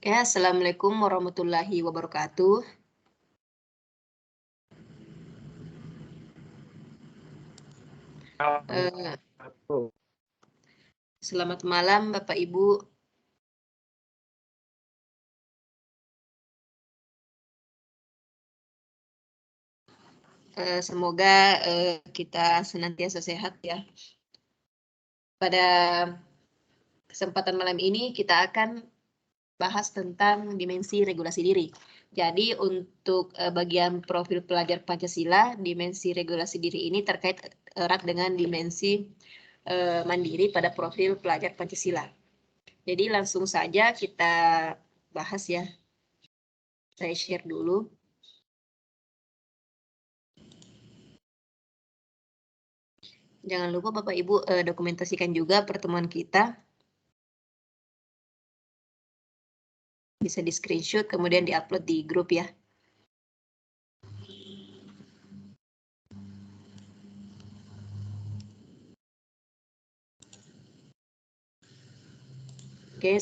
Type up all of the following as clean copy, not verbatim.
Ya, Assalamualaikum warahmatullahi wabarakatuh. Eh, Selamat malam Bapak Ibu. Semoga kita senantiasa sehat ya. Pada kesempatan malam ini kita akan bahas tentang dimensi regulasi diri. Jadi untuk bagian profil pelajar Pancasila, dimensi regulasi diri ini terkait erat dengan dimensi mandiri pada profil pelajar Pancasila. Jadi langsung saja kita bahas ya. Saya share dulu. Jangan lupa Bapak Ibu dokumentasikan juga pertemuan kita. Bisa di screenshot kemudian diupload di grup ya. Oke,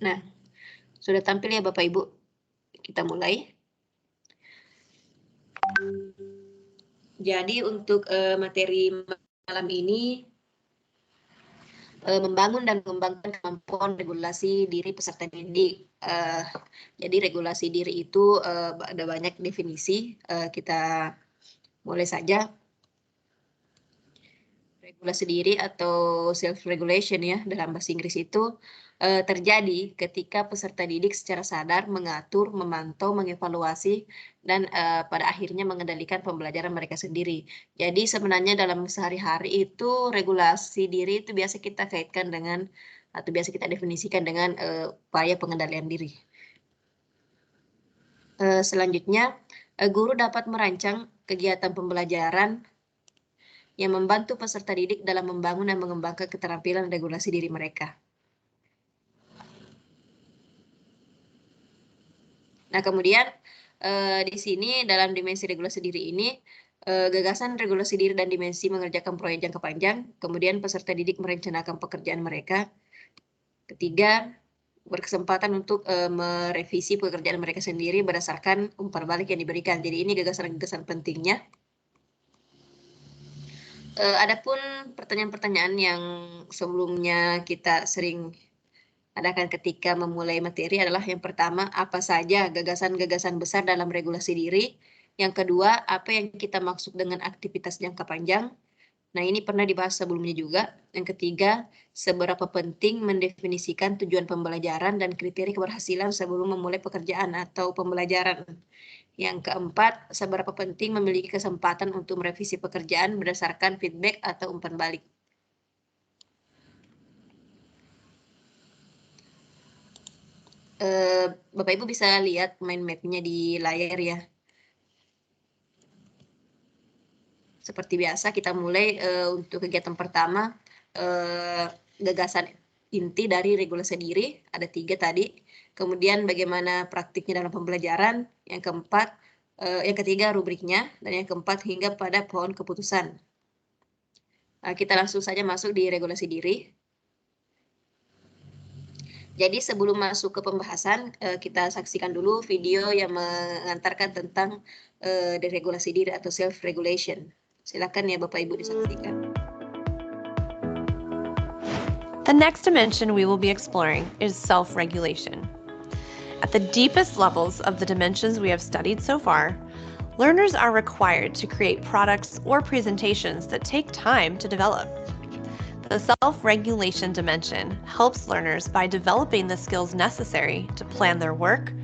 Nah, sudah tampil ya Bapak Ibu. Kita mulai. Jadi untuk materi malam ini membangun dan mengembangkan kemampuan regulasi diri peserta didik. Jadi regulasi diri itu ada banyak definisi. Kita mulai saja. Regulasi diri atau self-regulation ya dalam bahasa Inggris itu terjadi ketika peserta didik secara sadar mengatur, memantau, mengevaluasi, dan pada akhirnya mengendalikan pembelajaran mereka sendiri. Jadi sebenarnya dalam sehari-hari itu regulasi diri itu biasa kita kaitkan dengan atau biasa kita definisikan dengan upaya pengendalian diri. Selanjutnya, guru dapat merancang kegiatan pembelajaran yang membantu peserta didik dalam membangun dan mengembangkan keterampilan regulasi diri mereka. Nah, kemudian di sini dalam dimensi regulasi diri ini, gagasan regulasi diri dan dimensi mengerjakan proyek jangka panjang, kemudian peserta didik merencanakan pekerjaan mereka. Ketiga, berkesempatan untuk merevisi pekerjaan mereka sendiri berdasarkan umpan balik yang diberikan. Jadi ini gagasan-gagasan pentingnya. Adapun pertanyaan-pertanyaan yang sebelumnya kita sering adakan ketika memulai materi adalah yang pertama, apa saja gagasan-gagasan besar dalam regulasi diri. Yang kedua, apa yang kita maksud dengan aktivitas jangka panjang. Nah, ini pernah dibahas sebelumnya juga. Yang ketiga, seberapa penting mendefinisikan tujuan pembelajaran dan kriteria keberhasilan sebelum memulai pekerjaan atau pembelajaran. Yang keempat, seberapa penting memiliki kesempatan untuk merevisi pekerjaan berdasarkan feedback atau umpan balik. Bapak Ibu bisa lihat mind map-nya di layar ya. Seperti biasa kita mulai untuk kegiatan pertama, gagasan inti dari regulasi diri, ada 3 tadi. Kemudian bagaimana praktiknya dalam pembelajaran, yang keempat, yang ketiga rubriknya, dan yang keempat hingga pada pohon keputusan. Nah, kita langsung saja masuk di regulasi diri. Jadi sebelum masuk ke pembahasan, kita saksikan dulu video yang mengantarkan tentang deregulasi diri atau self-regulation. Silakan ya Bapak Ibu disaksikan. The next dimension we will be exploring is self-regulation. At the deepest levels of the dimensions we have studied so far, learners are required to create products or presentations that take time to develop. The self-regulation dimension helps learners by developing the skills necessary to plan their work,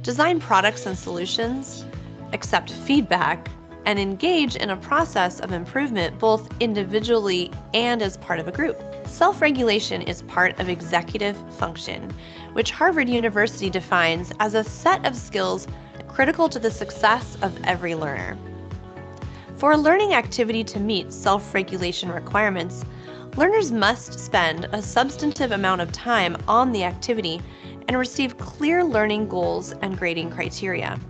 design products and solutions, accept feedback, and engage in a process of improvement both individually and as part of a group. Self-regulation is part of executive function, which Harvard University defines as a set of skills critical to the success of every learner. For a learning activity to meet self-regulation requirements, learners must spend a substantive amount of time on the activity and receive clear learning goals and grading criteria.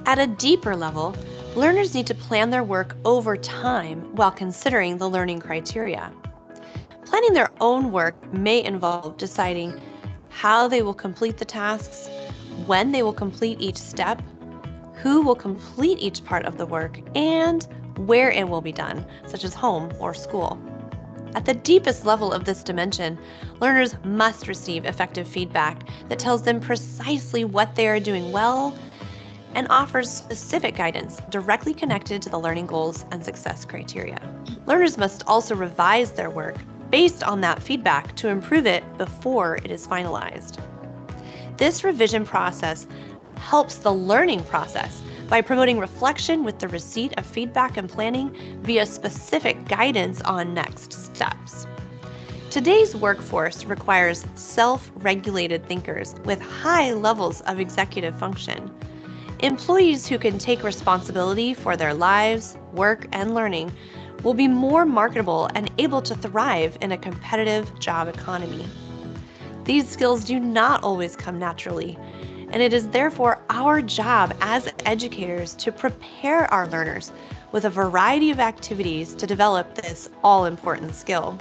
At a deeper level, learners need to plan their work over time while considering the learning criteria. Planning their own work may involve deciding how they will complete the tasks, when they will complete each step, who will complete each part of the work, and where it will be done, such as home or school. At the deepest level of this dimension, learners must receive effective feedback that tells them precisely what they are doing well and offers specific guidance directly connected to the learning goals and success criteria. Learners must also revise their work based on that feedback to improve it before it is finalized. This revision process helps the learning process by promoting reflection with the receipt of feedback and planning via specific guidance on next steps. Today's workforce requires self-regulated thinkers with high levels of executive function. Employees who can take responsibility for their lives, work, and learning will be more marketable and able to thrive in a competitive job economy. These skills do not always come naturally, and it is therefore our job as educators to prepare our learners with a variety of activities to develop this all-important skill.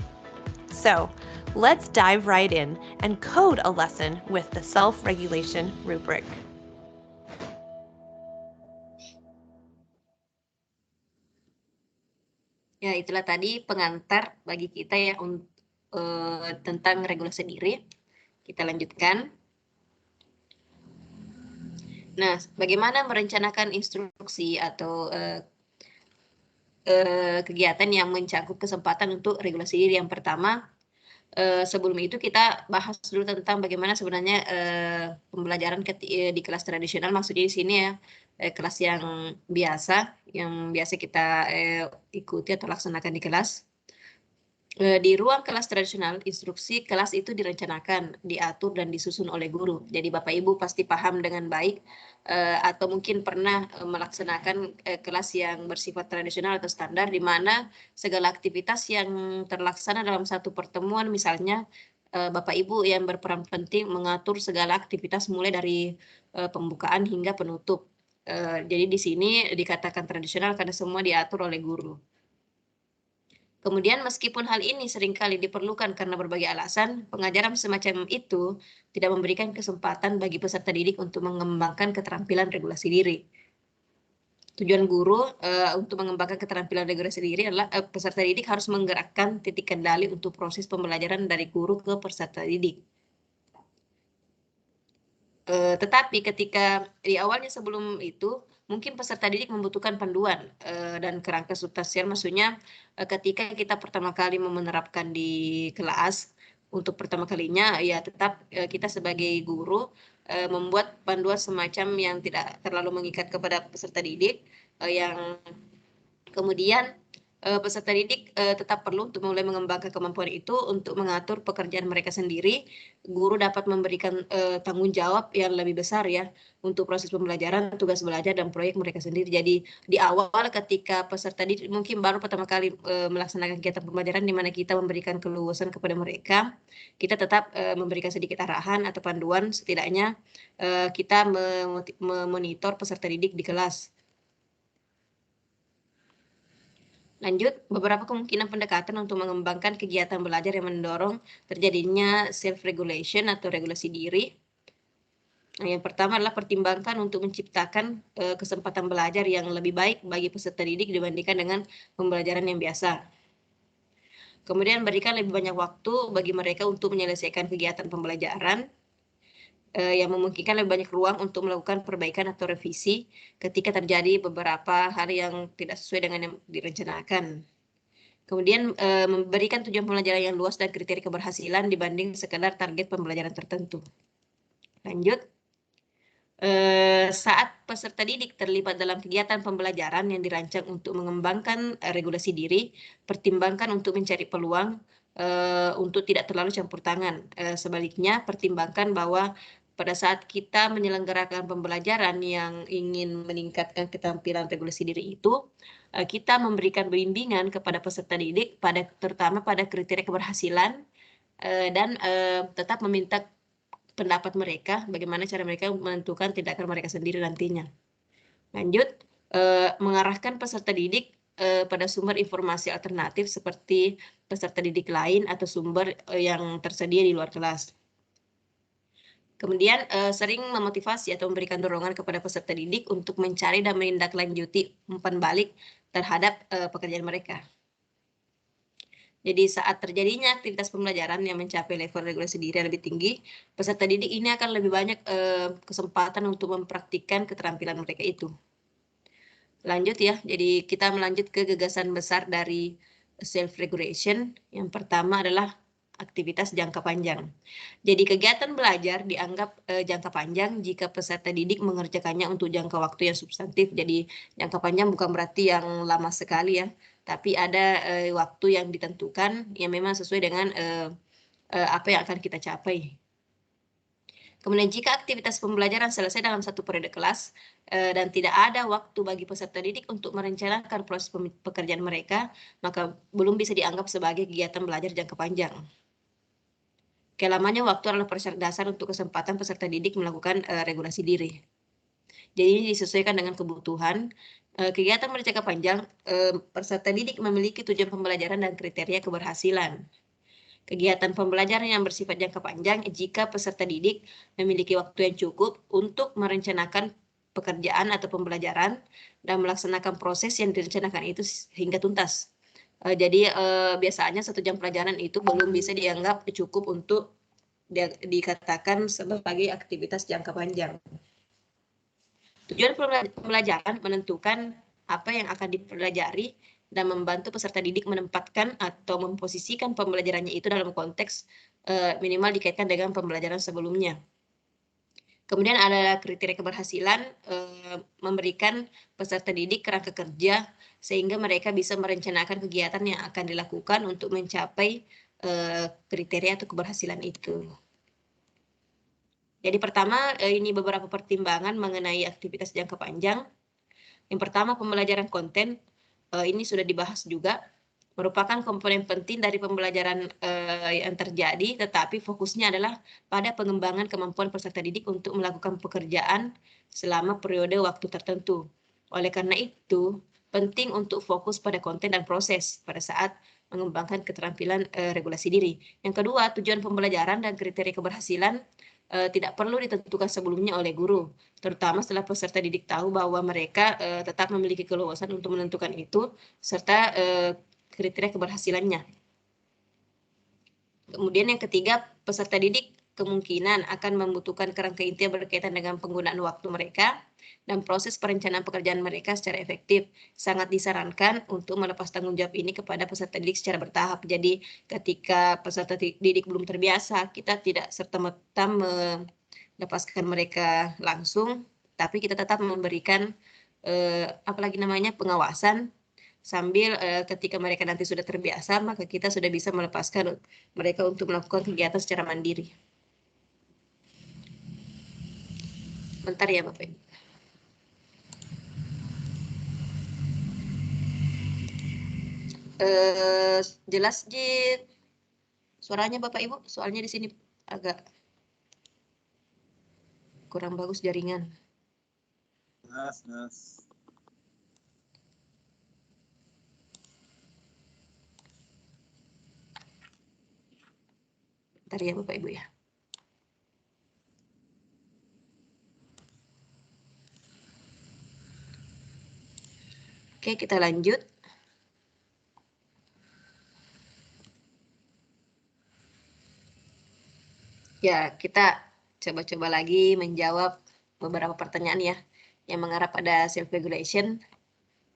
So, let's dive right in and code a lesson with the self-regulation rubric. Ya, itulah tadi pengantar bagi kita ya tentang regulasi diri. Kita lanjutkan. Nah, bagaimana merencanakan instruksi atau kegiatan yang mencakup kesempatan untuk regulasi diri? Yang pertama, sebelum itu kita bahas dulu tentang bagaimana sebenarnya pembelajaran di kelas tradisional, maksudnya di sini ya, kelas yang biasa kita ikuti atau laksanakan di kelas. Di ruang kelas tradisional, instruksi kelas itu direncanakan, diatur, dan disusun oleh guru. Jadi Bapak Ibu pasti paham dengan baik atau mungkin pernah melaksanakan kelas yang bersifat tradisional atau standar, di mana segala aktivitas yang terlaksana dalam satu pertemuan, misalnya Bapak Ibu yang berperan penting mengatur segala aktivitas mulai dari pembukaan hingga penutup. Jadi di sini dikatakan tradisional karena semua diatur oleh guru. Kemudian meskipun hal ini seringkali diperlukan karena berbagai alasan, pengajaran semacam itu tidak memberikan kesempatan bagi peserta didik untuk mengembangkan keterampilan regulasi diri. Tujuan guru untuk mengembangkan keterampilan regulasi diri adalah peserta didik harus menggerakkan titik kendali untuk proses pembelajaran dari guru ke peserta didik. Tetapi ketika di awalnya sebelum itu, mungkin peserta didik membutuhkan panduan dan kerangka substansial, maksudnya ketika kita pertama kali menerapkan di kelas, untuk pertama kalinya ya tetap kita sebagai guru membuat panduan semacam yang tidak terlalu mengikat kepada peserta didik, yang kemudian peserta didik tetap perlu untuk mulai mengembangkan kemampuan itu untuk mengatur pekerjaan mereka sendiri. Guru dapat memberikan tanggung jawab yang lebih besar ya untuk proses pembelajaran, tugas belajar, dan proyek mereka sendiri. Jadi di awal ketika peserta didik mungkin baru pertama kali melaksanakan kegiatan pembelajaran di mana kita memberikan keluasan kepada mereka, kita tetap memberikan sedikit arahan atau panduan, setidaknya kita memonitor peserta didik di kelas. Lanjut, beberapa kemungkinan pendekatan untuk mengembangkan kegiatan belajar yang mendorong terjadinya self-regulation atau regulasi diri. Nah, yang pertama adalah pertimbangkan untuk menciptakan kesempatan belajar yang lebih baik bagi peserta didik dibandingkan dengan pembelajaran yang biasa. Kemudian berikan lebih banyak waktu bagi mereka untuk menyelesaikan kegiatan pembelajaran yang memungkinkan lebih banyak ruang untuk melakukan perbaikan atau revisi ketika terjadi beberapa hal yang tidak sesuai dengan yang direncanakan. Kemudian memberikan tujuan pembelajaran yang luas dan kriteria keberhasilan dibanding sekedar target pembelajaran tertentu. Lanjut, saat peserta didik terlibat dalam kegiatan pembelajaran yang dirancang untuk mengembangkan regulasi diri, pertimbangkan untuk mencari peluang untuk tidak terlalu campur tangan. Sebaliknya, pertimbangkan bahwa pada saat kita menyelenggarakan pembelajaran yang ingin meningkatkan keterampilan regulasi diri itu, kita memberikan bimbingan kepada peserta didik terutama pada kriteria keberhasilan dan tetap meminta pendapat mereka bagaimana cara mereka menentukan tindakan mereka sendiri nantinya. Lanjut, mengarahkan peserta didik pada sumber informasi alternatif seperti peserta didik lain atau sumber yang tersedia di luar kelas. Kemudian sering memotivasi atau memberikan dorongan kepada peserta didik untuk mencari dan menindaklanjuti umpan balik terhadap pekerjaan mereka. Jadi saat terjadinya aktivitas pembelajaran yang mencapai level regulasi diri yang lebih tinggi, peserta didik ini akan lebih banyak kesempatan untuk mempraktikkan keterampilan mereka itu. Lanjut ya, jadi kita melanjut ke gagasan besar dari self-regulation. Yang pertama adalah aktivitas jangka panjang. Jadi kegiatan belajar dianggap jangka panjang jika peserta didik mengerjakannya untuk jangka waktu yang substantif. Jadi jangka panjang bukan berarti yang lama sekali ya, tapi ada waktu yang ditentukan yang memang sesuai dengan apa yang akan kita capai. Kemudian jika aktivitas pembelajaran selesai dalam satu periode kelas dan tidak ada waktu bagi peserta didik untuk merencanakan proses pekerjaan mereka, maka belum bisa dianggap sebagai kegiatan belajar jangka panjang. Lamanya waktu adalah persyarat dasar untuk kesempatan peserta didik melakukan regulasi diri. Jadi ini disesuaikan dengan kebutuhan. Kegiatan jangka panjang, peserta didik memiliki tujuan pembelajaran dan kriteria keberhasilan. Kegiatan pembelajaran yang bersifat jangka panjang jika peserta didik memiliki waktu yang cukup untuk merencanakan pekerjaan atau pembelajaran dan melaksanakan proses yang direncanakan itu hingga tuntas. Jadi biasanya 1 jam pelajaran itu belum bisa dianggap cukup untuk dikatakan sebagai aktivitas jangka panjang. Tujuan pembelajaran menentukan apa yang akan dipelajari dan membantu peserta didik menempatkan atau memposisikan pembelajarannya itu dalam konteks minimal dikaitkan dengan pembelajaran sebelumnya. Kemudian ada kriteria keberhasilan, memberikan peserta didik kerangka kerja sehingga mereka bisa merencanakan kegiatan yang akan dilakukan untuk mencapai kriteria atau keberhasilan itu. Jadi pertama, ini beberapa pertimbangan mengenai aktivitas jangka panjang. Yang pertama, pembelajaran konten, ini sudah dibahas juga, merupakan komponen penting dari pembelajaran yang terjadi, tetapi fokusnya adalah pada pengembangan kemampuan peserta didik untuk melakukan pekerjaan selama periode waktu tertentu. Oleh karena itu, penting untuk fokus pada konten dan proses pada saat mengembangkan keterampilan regulasi diri. Yang kedua, tujuan pembelajaran dan kriteria keberhasilan tidak perlu ditentukan sebelumnya oleh guru, terutama setelah peserta didik tahu bahwa mereka tetap memiliki keleluasan untuk menentukan itu, serta kriteria keberhasilannya. Kemudian yang ketiga, peserta didik kemungkinan akan membutuhkan kerangka inti yang berkaitan dengan penggunaan waktu mereka dan proses perencanaan pekerjaan mereka secara efektif. Sangat disarankan untuk melepas tanggung jawab ini kepada peserta didik secara bertahap. Jadi ketika peserta didik belum terbiasa, kita tidak serta-merta melepaskan mereka langsung, tapi kita tetap memberikan pengawasan sambil ketika mereka nanti sudah terbiasa, maka kita sudah bisa melepaskan mereka untuk melakukan kegiatan secara mandiri. Bentar ya Bapak Ibu. Jelas Jit suaranya Bapak Ibu? Soalnya di sini agak kurang bagus jaringan. Jelas. Bentar ya Bapak Ibu ya. Oke, kita lanjut. Ya, kita coba-coba lagi menjawab beberapa pertanyaan ya yang mengarah pada self-regulation.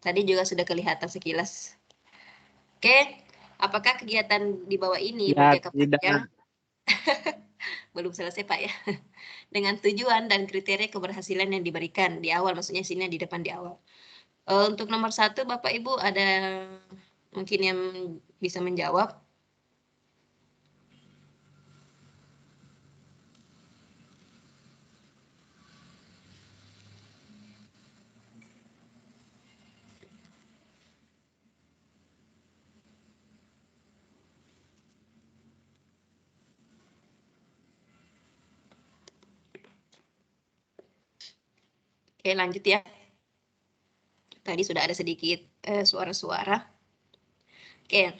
Tadi juga sudah kelihatan sekilas. Oke, apakah kegiatan di bawah ini Ya, berjangka tidak. panjang? Belum selesai Pak ya. Dengan tujuan dan kriteria keberhasilan yang diberikan di awal, maksudnya sini di depan di awal. Untuk nomor 1 Bapak Ibu ada mungkin yang bisa menjawab? Oke, lanjut ya. Tadi sudah ada sedikit suara-suara. Oke,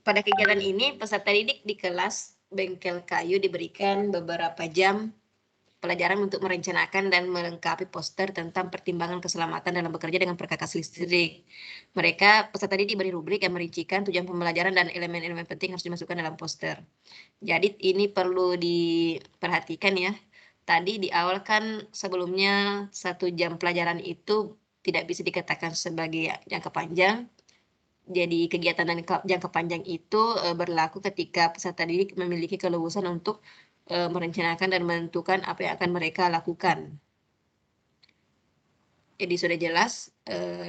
pada kegiatan ini peserta didik di kelas Bengkel Kayu diberikan beberapa jam pelajaran untuk merencanakan dan melengkapi poster tentang pertimbangan keselamatan dalam bekerja dengan perkakas listrik. Mereka, peserta didik diberi rubrik yang merincikan tujuan pembelajaran dan elemen-elemen penting harus dimasukkan dalam poster. Jadi ini perlu diperhatikan ya. Tadi di awal kan sebelumnya 1 jam pelajaran itu tidak bisa dikatakan sebagai jangka panjang. Jadi kegiatan dan jangka panjang itu berlaku ketika peserta didik memiliki keleluasan untuk merencanakan dan menentukan apa yang akan mereka lakukan. Jadi sudah jelas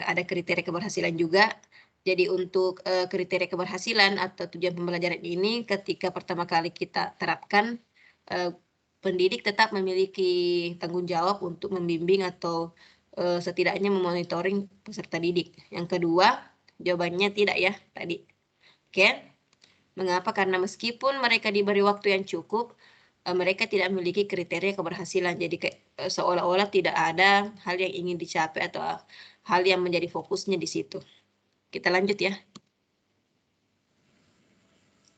ada kriteria keberhasilan juga. Jadi untuk kriteria keberhasilan atau tujuan pembelajaran ini ketika pertama kali kita terapkan, pendidik tetap memiliki tanggung jawab untuk membimbing atau setidaknya memonitoring peserta didik. Yang kedua, jawabannya tidak ya tadi. Oke. Mengapa? Karena meskipun mereka diberi waktu yang cukup, mereka tidak memiliki kriteria keberhasilan. Jadi seolah-olah tidak ada hal yang ingin dicapai atau hal yang menjadi fokusnya di situ. Kita lanjut ya.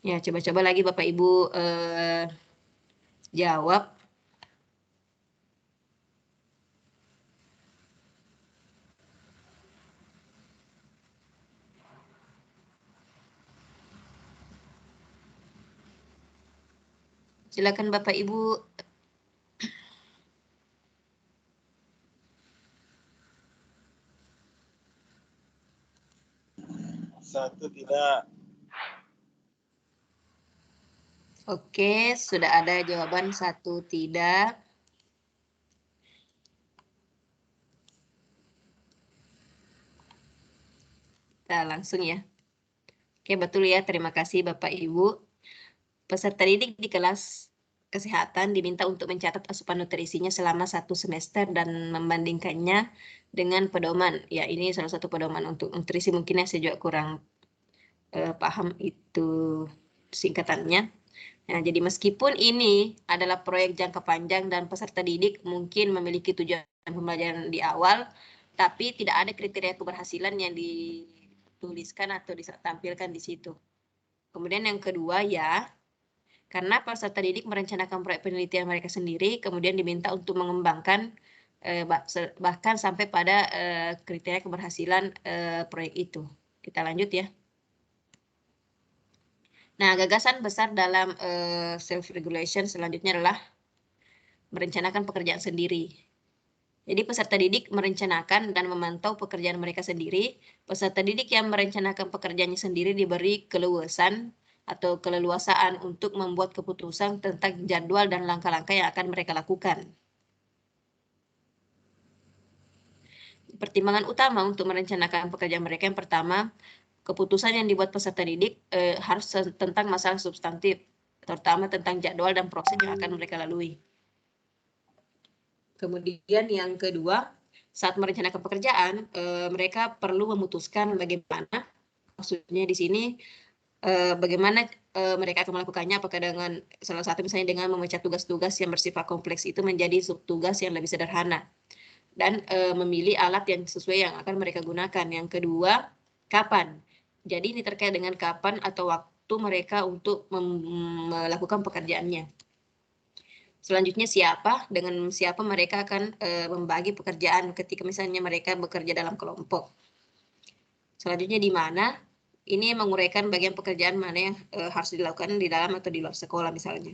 Ya, coba-coba lagi Bapak Ibu jawab. Silakan Bapak Ibu. Satu tidak. Oke, sudah ada jawaban 1 tidak. Kita langsung ya. Oke, betul ya. Terima kasih Bapak Ibu. Peserta didik di kelas kesehatan diminta untuk mencatat asupan nutrisinya selama 1 semester dan membandingkannya dengan pedoman. Ya, ini salah satu pedoman untuk nutrisi. Mungkin ya saya juga kurang paham itu singkatannya. Nah, jadi meskipun ini adalah proyek jangka panjang dan peserta didik mungkin memiliki tujuan pembelajaran di awal, tapi tidak ada kriteria keberhasilan yang dituliskan atau ditampilkan di situ. Kemudian yang kedua ya, karena peserta didik merencanakan proyek penelitian mereka sendiri, kemudian diminta untuk mengembangkan bahkan sampai pada kriteria keberhasilan proyek itu. Kita lanjut ya. Nah, gagasan besar dalam self-regulation selanjutnya adalah merencanakan pekerjaan sendiri. Jadi peserta didik merencanakan dan memantau pekerjaan mereka sendiri. Peserta didik yang merencanakan pekerjaannya sendiri diberi keleluasan atau keleluasaan untuk membuat keputusan tentang jadwal dan langkah-langkah yang akan mereka lakukan. Pertimbangan utama untuk merencanakan pekerjaan mereka yang pertama, keputusan yang dibuat peserta didik harus tentang masalah substantif, terutama tentang jadwal dan proses yang akan mereka lalui. Kemudian yang kedua, saat merencanakan pekerjaan, mereka perlu memutuskan bagaimana, maksudnya di sini bagaimana mereka akan melakukannya, apakah dengan salah satu misalnya dengan memecah tugas-tugas yang bersifat kompleks itu menjadi subtugas yang lebih sederhana. Dan memilih alat yang sesuai yang akan mereka gunakan. Yang kedua, kapan. Jadi ini terkait dengan kapan atau waktu mereka untuk melakukan pekerjaannya. Selanjutnya siapa, dengan siapa mereka akan membagi pekerjaan ketika misalnya mereka bekerja dalam kelompok. Selanjutnya di mana, ini menguraikan bagian pekerjaan mana yang harus dilakukan di dalam atau di luar sekolah misalnya.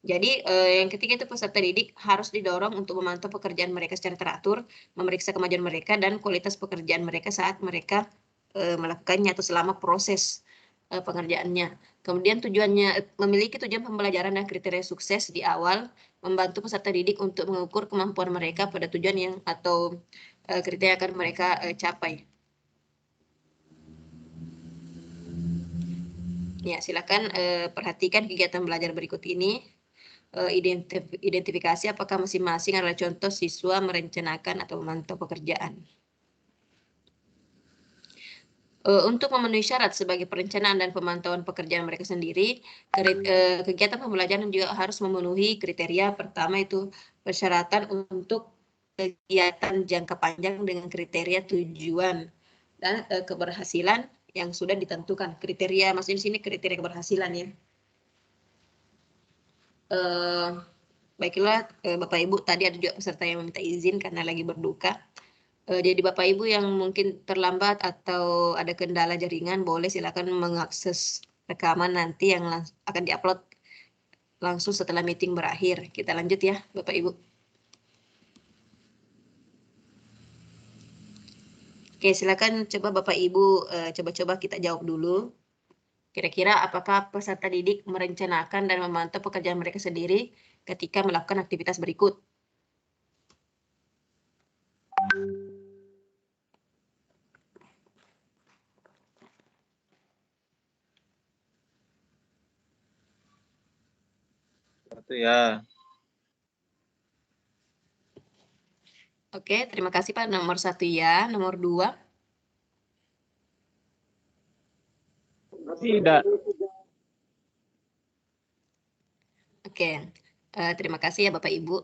Jadi yang ketiga itu peserta didik harus didorong untuk memantau pekerjaan mereka secara teratur, memeriksa kemajuan mereka dan kualitas pekerjaan mereka saat mereka melakukannya atau selama proses pengerjaannya. Kemudian tujuannya memiliki tujuan pembelajaran dan kriteria sukses di awal, membantu peserta didik untuk mengukur kemampuan mereka pada tujuan yang atau kriteria yang akan mereka capai. Ya, silakan perhatikan kegiatan belajar berikut ini. Identifikasi apakah masing-masing adalah contoh siswa merencanakan atau memantau pekerjaan. Untuk memenuhi syarat sebagai perencanaan dan pemantauan pekerjaan mereka sendiri, kegiatan pembelajaran juga harus memenuhi kriteria. Pertama itu persyaratan untuk kegiatan jangka panjang dengan kriteria tujuan dan keberhasilan yang sudah ditentukan. Kriteria, maksudnya di sini kriteria keberhasilan ya. Baiklah Bapak Ibu, tadi ada juga peserta yang meminta izin karena lagi berduka. Jadi Bapak Ibu yang mungkin terlambat atau ada kendala jaringan, boleh silakan mengakses rekaman nanti yang akan diupload langsung setelah meeting berakhir. Kita lanjut ya Bapak Ibu. Oke, silakan coba Bapak Ibu coba-coba kita jawab dulu. Kira-kira apakah peserta didik merencanakan dan memantau pekerjaan mereka sendiri ketika melakukan aktivitas berikut? Satu ya. Oke, terima kasih Pak. Nomor 1 ya. Nomor 2? Tidak. Oke, terima kasih ya Bapak Ibu.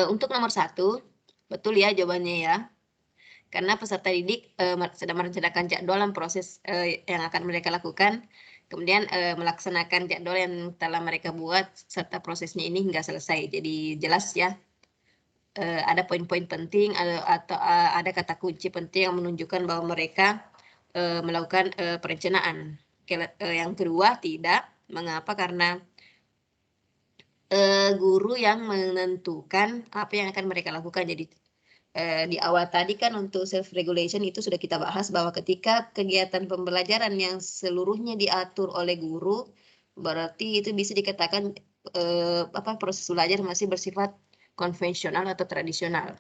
Untuk nomor 1, betul ya jawabannya ya. Karena peserta didik sedang merencanakan jadwal proses yang akan mereka lakukan, kemudian melaksanakan jadwal yang telah mereka buat serta prosesnya ini hingga selesai. Jadi jelas ya, ada poin-poin penting atau ada kata kunci penting yang menunjukkan bahwa mereka melakukan perencanaan. Yang kedua, tidak. Mengapa? Karena guru yang menentukan apa yang akan mereka lakukan. Jadi di awal tadi kan untuk self regulation itu sudah kita bahas bahwa ketika kegiatan pembelajaran yang seluruhnya diatur oleh guru, berarti itu bisa dikatakan proses belajar masih bersifat konvensional atau tradisional.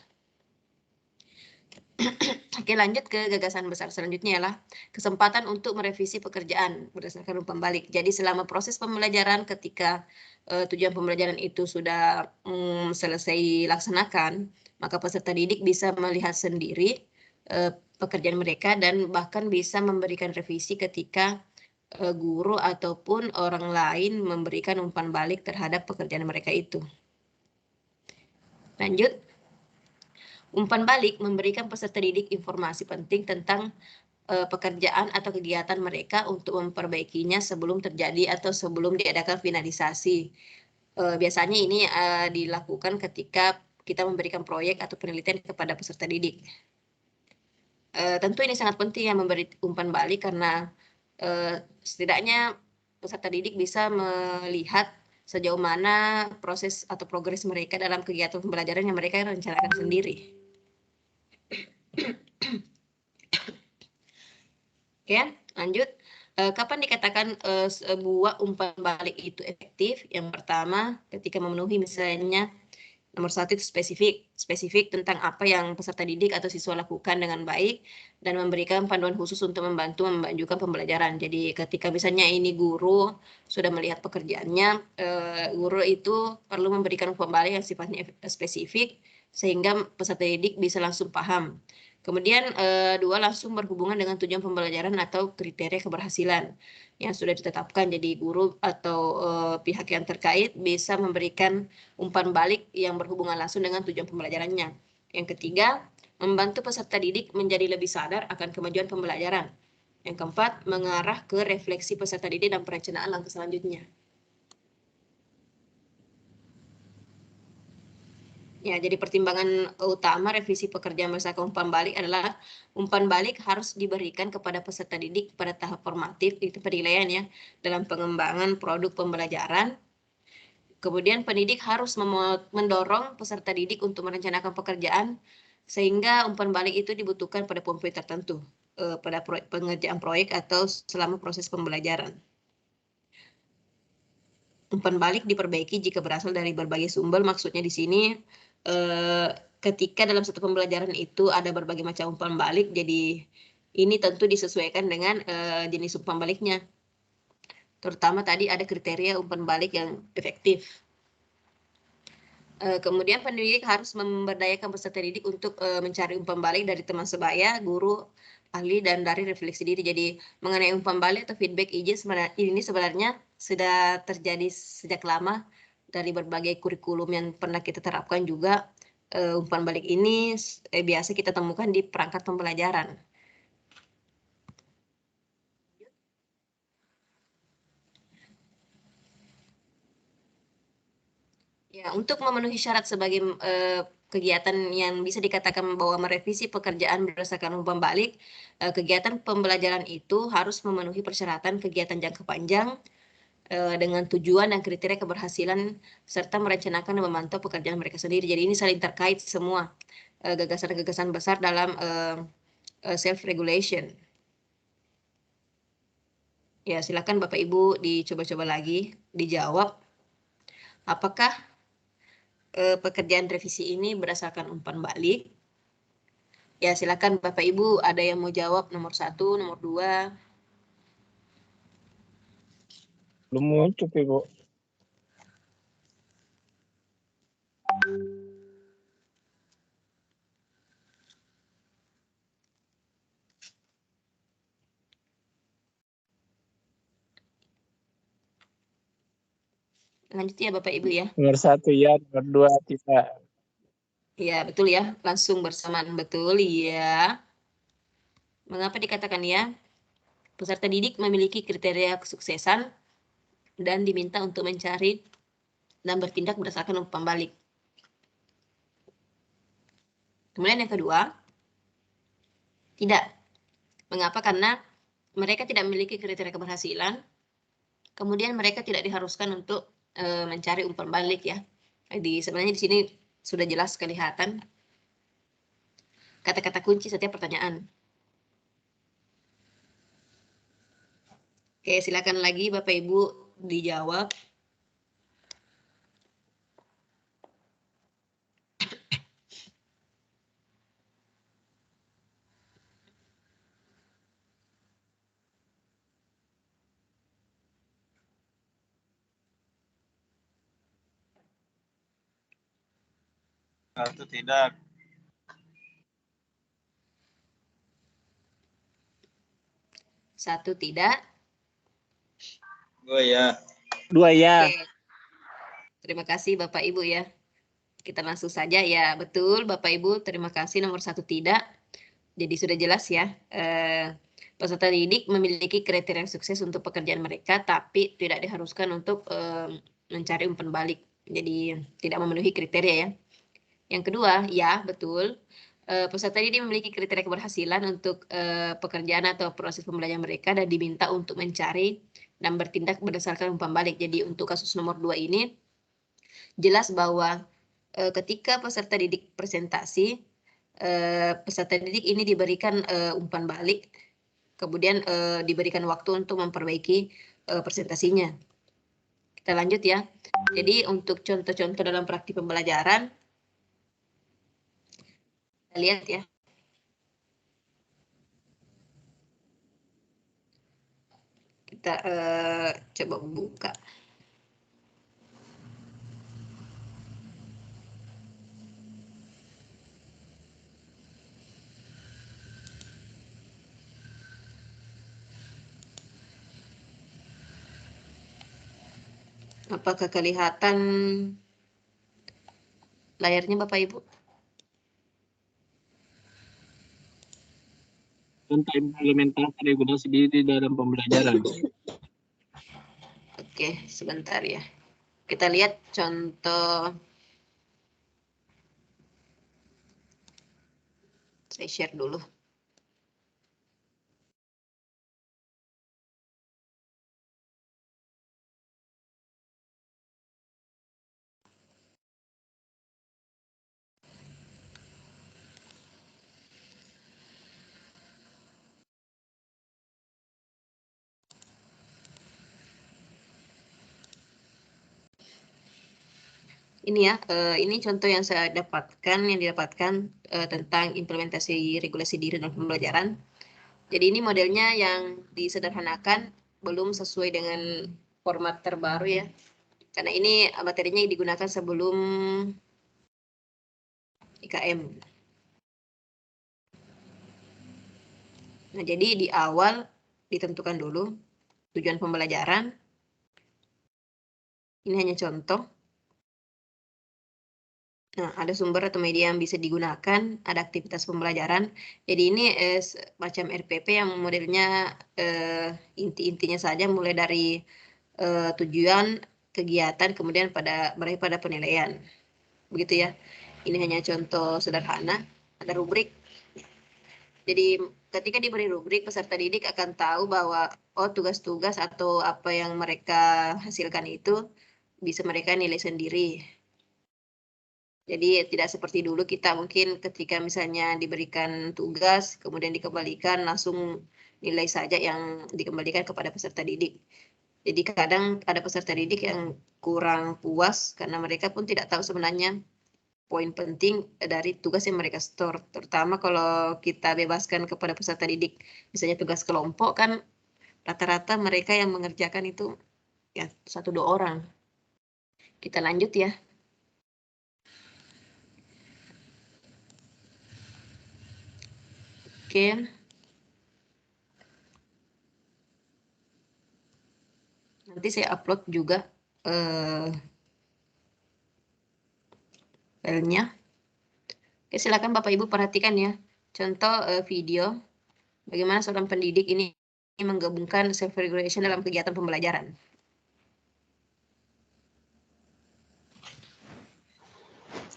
Oke, lanjut ke gagasan besar selanjutnya lah kesempatan untuk merevisi pekerjaan berdasarkan umpan balik. Jadi selama proses pembelajaran ketika tujuan pembelajaran itu sudah selesai laksanakan, maka peserta didik bisa melihat sendiri pekerjaan mereka dan bahkan bisa memberikan revisi ketika guru ataupun orang lain memberikan umpan balik terhadap pekerjaan mereka itu. Lanjut. Umpan balik memberikan peserta didik informasi penting tentang pekerjaan atau kegiatan mereka untuk memperbaikinya sebelum terjadi atau sebelum diadakan finalisasi. Biasanya ini dilakukan ketika kita memberikan proyek atau penelitian kepada peserta didik. Tentu ini sangat penting ya memberi umpan balik karena setidaknya peserta didik bisa melihat sejauh mana proses atau progres mereka dalam kegiatan pembelajaran yang mereka rencanakan sendiri. Oke, lanjut. Kapan dikatakan sebuah umpan balik itu efektif? Yang pertama, ketika memenuhi misalnya nomor 1 itu spesifik tentang apa yang peserta didik atau siswa lakukan dengan baik dan memberikan panduan khusus untuk membantu memajukan pembelajaran. Jadi ketika misalnya ini guru sudah melihat pekerjaannya, guru itu perlu memberikan umpan balik yang sifatnya spesifik sehingga peserta didik bisa langsung paham. Kemudian 2, langsung berhubungan dengan tujuan pembelajaran atau kriteria keberhasilan yang sudah ditetapkan. Jadi guru atau pihak yang terkait bisa memberikan umpan balik yang berhubungan langsung dengan tujuan pembelajarannya. Yang ketiga, membantu peserta didik menjadi lebih sadar akan kemajuan pembelajaran. Yang keempat, mengarah ke refleksi peserta didik dan perencanaan langkah selanjutnya. Ya, jadi pertimbangan utama revisi pekerjaan berdasarkan umpan balik adalah umpan balik harus diberikan kepada peserta didik pada tahap formatif, itu penilaian ya, dalam pengembangan produk pembelajaran. Kemudian pendidik harus mendorong peserta didik untuk merencanakan pekerjaan sehingga umpan balik itu dibutuhkan pada poin tertentu, pada pengerjaan proyek atau selama proses pembelajaran. Umpan balik diperbaiki jika berasal dari berbagai sumber, maksudnya di sini ketika dalam satu pembelajaran itu ada berbagai macam umpan balik, jadi ini tentu disesuaikan dengan jenis umpan baliknya. Terutama tadi ada kriteria umpan balik yang efektif. Kemudian pendidik harus memberdayakan peserta didik untuk mencari umpan balik dari teman sebaya, guru, ahli, dan dari refleksi diri. Jadi mengenai umpan balik atau feedback ini sebenarnya sudah terjadi sejak lama dari berbagai kurikulum yang pernah kita terapkan juga. umpan balik ini biasa kita temukan di perangkat pembelajaran. Ya, untuk memenuhi syarat sebagai kegiatan yang bisa dikatakan bahwa merevisi pekerjaan berdasarkan umpan balik, kegiatan pembelajaran itu harus memenuhi persyaratan kegiatan jangka panjang dengan tujuan dan kriteria keberhasilan serta merencanakan dan memantau pekerjaan mereka sendiri. Jadi ini saling terkait semua gagasan-gagasan besar dalam self-regulation. Ya, silakan Bapak Ibu dicoba-coba lagi, dijawab. Apakah pekerjaan revisi ini berdasarkan umpan balik? Ya, silakan Bapak Ibu, ada yang mau jawab nomor 1, nomor 2. Belum muncul, Ibu. Lanjut ya Bapak Ibu ya. Nomor 1 ya, nomor 2 tidak. Ya, betul ya. Langsung bersamaan. Betul ya. Mengapa dikatakan ya? Peserta didik memiliki kriteria kesuksesan dan diminta untuk mencari dan bertindak berdasarkan umpan balik. Kemudian yang kedua, tidak. Mengapa? Karena mereka tidak memiliki kriteria keberhasilan. Kemudian mereka tidak diharuskan untuk mencari umpan balik ya. Sebenarnya di sini sudah jelas kelihatan kata-kata kunci setiap pertanyaan. Oke, silakan lagi Bapak Ibu dijawab. Satu tidak. Satu tidak. 2 ya. 2 ya. Oke. Terima kasih Bapak Ibu ya. Kita langsung saja ya. Betul Bapak Ibu, terima kasih. Nomor 1 tidak. Jadi sudah jelas ya. Peserta didik memiliki kriteria sukses untuk pekerjaan mereka, tapi tidak diharuskan untuk mencari umpan balik. Jadi tidak memenuhi kriteria ya. Yang kedua, ya betul. Peserta didik memiliki kriteria keberhasilan untuk pekerjaan atau proses pembelajaran mereka dan diminta untuk mencari dan bertindak berdasarkan umpan balik. Jadi untuk kasus nomor 2 ini jelas bahwa ketika peserta didik presentasi, peserta didik ini diberikan umpan balik, kemudian diberikan waktu untuk memperbaiki presentasinya. Kita lanjut ya. Jadi untuk contoh-contoh dalam praktik pembelajaran, kita lihat ya. Kita coba buka. Apakah kelihatan layarnya Bapak Ibu? Tentang implementasi regulasi diri dalam pembelajaran. Oke, sebentar ya. Kita lihat contoh. Saya share dulu. Ini ya, ini contoh yang saya dapatkan, yang didapatkan tentang implementasi regulasi diri dalam pembelajaran. Jadi ini modelnya yang disederhanakan, belum sesuai dengan format terbaru ya. Karena ini materinya digunakan sebelum IKM. Nah, jadi di awal ditentukan dulu tujuan pembelajaran. Ini hanya contoh. Nah, ada sumber atau media yang bisa digunakan, ada aktivitas pembelajaran. Jadi ini macam RPP yang modelnya inti-intinya saja mulai dari tujuan, kegiatan, kemudian meraih pada penilaian. Begitu ya. Ini hanya contoh sederhana, ada rubrik. Jadi ketika diberi rubrik, peserta didik akan tahu bahwa tugas-tugas atau apa yang mereka hasilkan itu bisa mereka nilai sendiri. Jadi tidak seperti dulu kita mungkin ketika misalnya diberikan tugas, kemudian dikembalikan langsung nilai saja yang dikembalikan kepada peserta didik. Jadi kadang ada peserta didik yang kurang puas karena mereka pun tidak tahu sebenarnya poin penting dari tugas yang mereka store. Terutama kalau kita bebaskan kepada peserta didik, misalnya tugas kelompok kan rata-rata mereka yang mengerjakan itu ya 1-2 orang. Kita lanjut ya. Oke. Nanti saya upload juga filenya. Oke, silakan Bapak Ibu perhatikan ya. Contoh video bagaimana seorang pendidik ini menggabungkan self-regulation dalam kegiatan pembelajaran.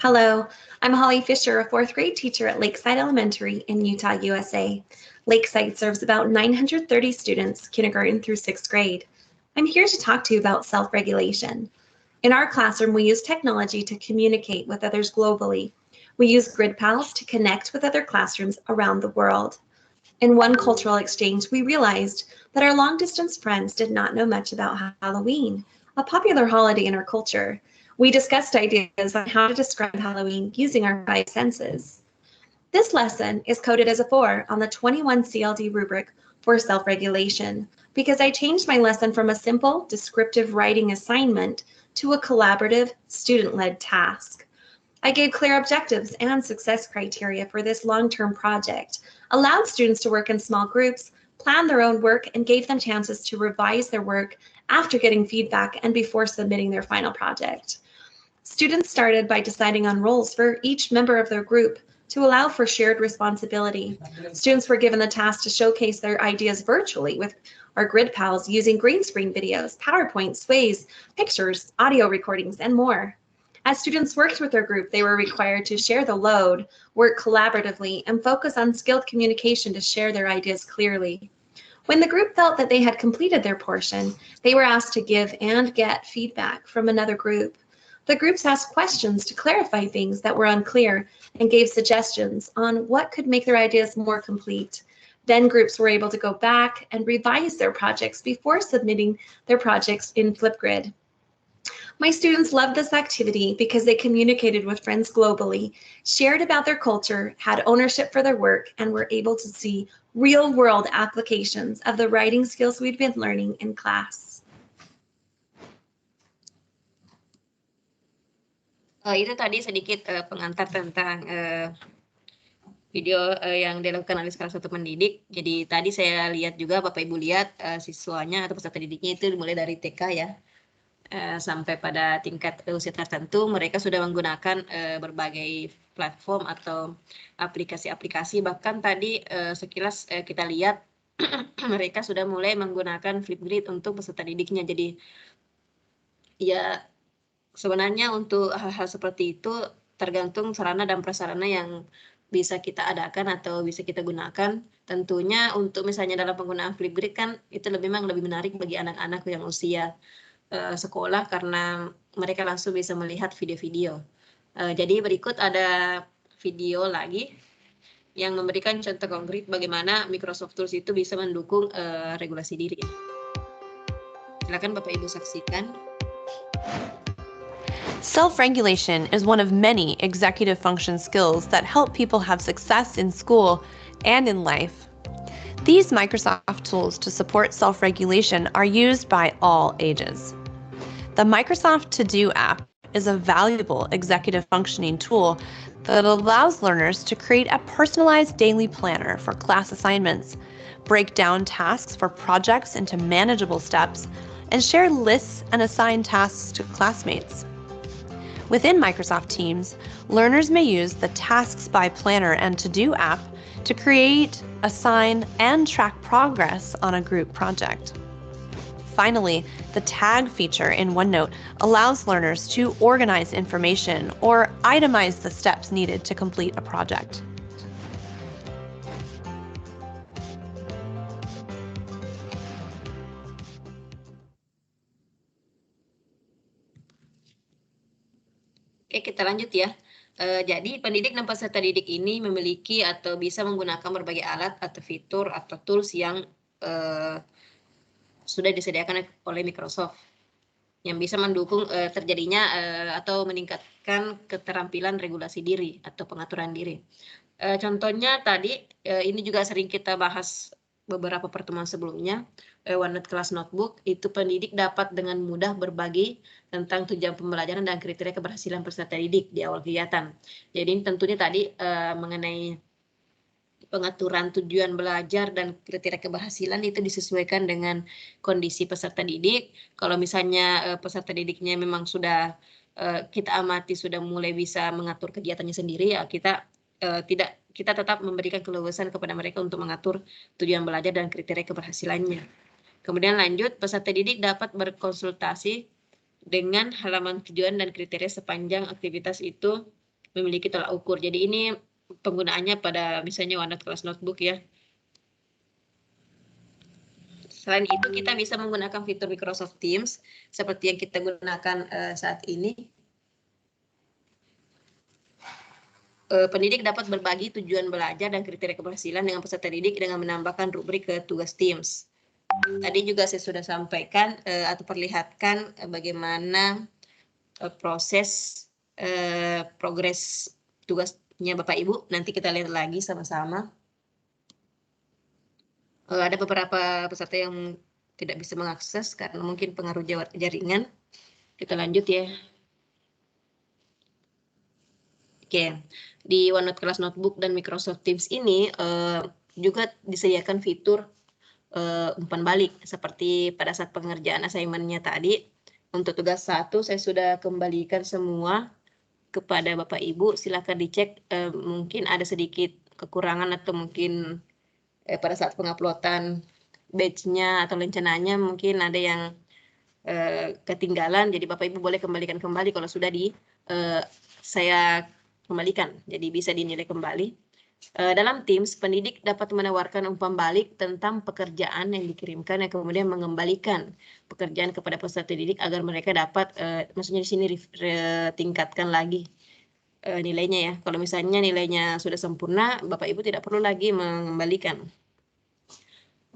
Hello, I'm Holly Fisher, a 4th grade teacher at Lakeside Elementary in Utah, USA. Lakeside serves about 930 students, kindergarten through 6th grade. I'm here to talk to you about self-regulation. In our classroom, we use technology to communicate with others globally. We use GridPals to connect with other classrooms around the world. In one cultural exchange, we realized that our long-distance friends did not know much about Halloween, a popular holiday in our culture. We discussed ideas on how to describe Halloween using our 5 senses. This lesson is coded as a 4 on the 21 CLD rubric for self-regulation because I changed my lesson from a simple descriptive writing assignment to a collaborative student-led task. I gave clear objectives and success criteria for this long-term project, allowed students to work in small groups, plan their own work, and gave them chances to revise their work after getting feedback and before submitting their final project. Students started by deciding on roles for each member of their group to allow for shared responsibility. Students were given the task to showcase their ideas virtually with our GridPals using green screen videos, PowerPoint, sways, pictures, audio recordings, and more. As students worked with their group, they were required to share the load, work collaboratively, and focus on skilled communication to share their ideas clearly. When the group felt that they had completed their portion, they were asked to give and get feedback from another group. The groups asked questions to clarify things that were unclear and gave suggestions on what could make their ideas more complete. Then groups were able to go back and revise their projects before submitting their projects in Flipgrid. My students loved this activity because they communicated with friends globally, shared about their culture, had ownership for their work, and were able to see real-world applications of the writing skills we'd been learning in class. Itu tadi sedikit pengantar tentang video yang dilakukan oleh salah satu pendidik. Jadi tadi saya lihat juga, Bapak Ibu lihat siswanya atau peserta didiknya itu mulai dari TK ya, sampai pada tingkat usia tertentu mereka sudah menggunakan berbagai platform atau aplikasi-aplikasi. Bahkan tadi sekilas kita lihat mereka sudah mulai menggunakan Flipgrid untuk peserta didiknya. Jadi ya sebenarnya untuk hal-hal seperti itu tergantung sarana dan prasarana yang bisa kita adakan atau bisa kita gunakan. Tentunya untuk misalnya dalam penggunaan Flipgrid kan itu memang lebih menarik bagi anak-anak yang usia sekolah karena mereka langsung bisa melihat video-video. Jadi berikut ada video lagi yang memberikan contoh konkret bagaimana Microsoft Tools itu bisa mendukung regulasi diri. Silakan Bapak Ibu saksikan. Self-regulation is one of many executive function skills that help people have success in school and in life. These Microsoft tools to support self-regulation are used by all ages. The Microsoft To-Do app is a valuable executive functioning tool that allows learners to create a personalized daily planner for class assignments, break down tasks for projects into manageable steps, and share lists and assign tasks to classmates. Within Microsoft Teams, Learners may use the Tasks by Planner and To-Do app to create, assign, and track progress on a group project. Finally, the Tag feature in OneNote allows learners to organize information or itemize the steps needed to complete a project. Oke, kita lanjut ya. Jadi pendidik dan peserta didik ini memiliki atau bisa menggunakan berbagai alat atau fitur atau tools yang sudah disediakan oleh Microsoft yang bisa mendukung terjadinya atau meningkatkan keterampilan regulasi diri atau pengaturan diri. Contohnya tadi ini juga sering kita bahas beberapa pertemuan sebelumnya, OneNote Class Notebook itu pendidik dapat dengan mudah berbagi tentang tujuan pembelajaran dan kriteria keberhasilan peserta didik di awal kegiatan. Jadi tentunya tadi mengenai pengaturan tujuan belajar dan kriteria keberhasilan itu disesuaikan dengan kondisi peserta didik. Kalau misalnya peserta didiknya memang sudah kita amati sudah mulai bisa mengatur kegiatannya sendiri, ya kita tetap memberikan keleluasan kepada mereka untuk mengatur tujuan belajar dan kriteria keberhasilannya. Kemudian lanjut, peserta didik dapat berkonsultasi dengan halaman tujuan dan kriteria sepanjang aktivitas itu memiliki tolak ukur. Jadi ini penggunaannya pada misalnya OneNote Class Notebook ya. Selain itu kita bisa menggunakan fitur Microsoft Teams seperti yang kita gunakan saat ini. Pendidik dapat berbagi tujuan belajar dan kriteria keberhasilan dengan peserta didik dengan menambahkan rubrik ke tugas Teams. Tadi juga saya sudah sampaikan atau perlihatkan bagaimana proses progres tugasnya Bapak Ibu. Nanti kita lihat lagi sama-sama. Ada beberapa peserta yang tidak bisa mengakses karena mungkin pengaruh jaringan. Kita lanjut ya. Oke, di OneNote Class Notebook dan Microsoft Teams ini juga disediakan fitur umpan balik seperti pada saat pengerjaan assignment-nya tadi. Untuk tugas 1 saya sudah kembalikan semua kepada Bapak Ibu. Silakan dicek mungkin ada sedikit kekurangan atau mungkin pada saat penguploadan batch-nya atau rencananya mungkin ada yang ketinggalan. Jadi Bapak Ibu boleh kembalikan kembali kalau sudah saya kembalikan, jadi bisa dinilai kembali. Dalam Teams, pendidik dapat menawarkan umpan balik tentang pekerjaan yang dikirimkan yang kemudian mengembalikan pekerjaan kepada peserta didik agar mereka dapat, maksudnya di sini tingkatkan lagi nilainya ya. Kalau misalnya nilainya sudah sempurna, Bapak Ibu tidak perlu lagi mengembalikan.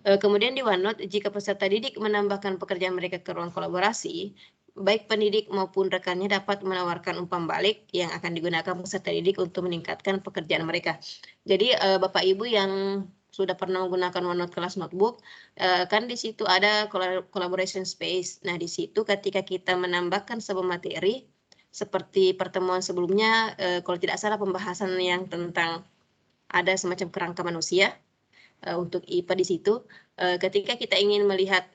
Kemudian di OneNote, jika peserta didik menambahkan pekerjaan mereka ke ruang kolaborasi, baik pendidik maupun rekannya dapat menawarkan umpan balik yang akan digunakan peserta didik untuk meningkatkan pekerjaan mereka. Jadi Bapak Ibu yang sudah pernah menggunakan OneNote Class Notebook, kan di situ ada collaboration space. Nah di situ ketika kita menambahkan sebuah materi, seperti pertemuan sebelumnya, kalau tidak salah pembahasan yang tentang ada semacam kerangka manusia untuk IPA di situ, ketika kita ingin melihat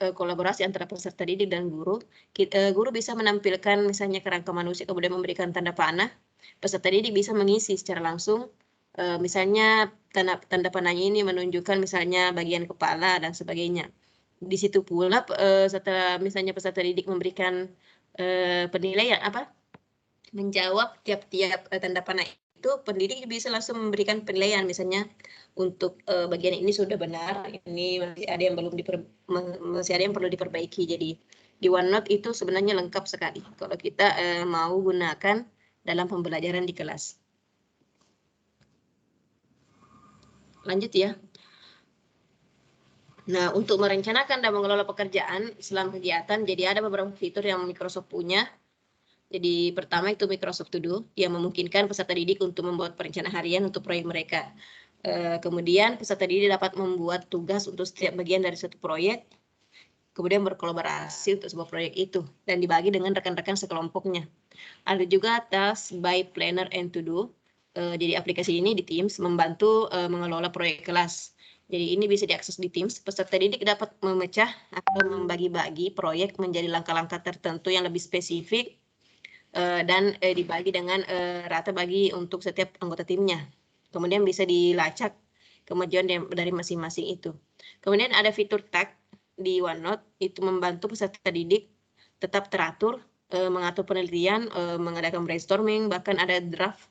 kolaborasi antara peserta didik dan guru, guru bisa menampilkan misalnya kerangka manusia kemudian memberikan tanda panah, peserta didik bisa mengisi secara langsung, misalnya tanda panahnya ini menunjukkan misalnya bagian kepala dan sebagainya. Di situ pula setelah misalnya peserta didik memberikan penilaian menjawab tiap-tiap tanda panah itu, pendidik bisa langsung memberikan penilaian misalnya untuk bagian ini sudah benar, ini masih ada yang perlu diperbaiki. Jadi di OneNote itu sebenarnya lengkap sekali kalau kita mau gunakan dalam pembelajaran di kelas. Lanjut ya. Nah, untuk merencanakan dan mengelola pekerjaan selama kegiatan, jadi ada beberapa fitur yang Microsoft punya. Jadi pertama itu Microsoft To Do yang memungkinkan peserta didik untuk membuat perencanaan harian untuk proyek mereka. Kemudian peserta didik dapat membuat tugas untuk setiap bagian dari suatu proyek, kemudian berkolaborasi untuk sebuah proyek itu dan dibagi dengan rekan-rekan sekelompoknya. Ada juga Task by Planner and To Do. Jadi aplikasi ini di Teams membantu mengelola proyek kelas. Jadi ini bisa diakses di Teams. Peserta didik dapat memecah atau membagi-bagi proyek menjadi langkah-langkah tertentu yang lebih spesifik dan dibagi dengan rata bagi untuk setiap anggota timnya. Kemudian bisa dilacak kemajuan dari masing-masing itu. Kemudian ada fitur tag di OneNote, itu membantu peserta didik tetap teratur, mengatur penelitian, mengadakan brainstorming, bahkan ada draft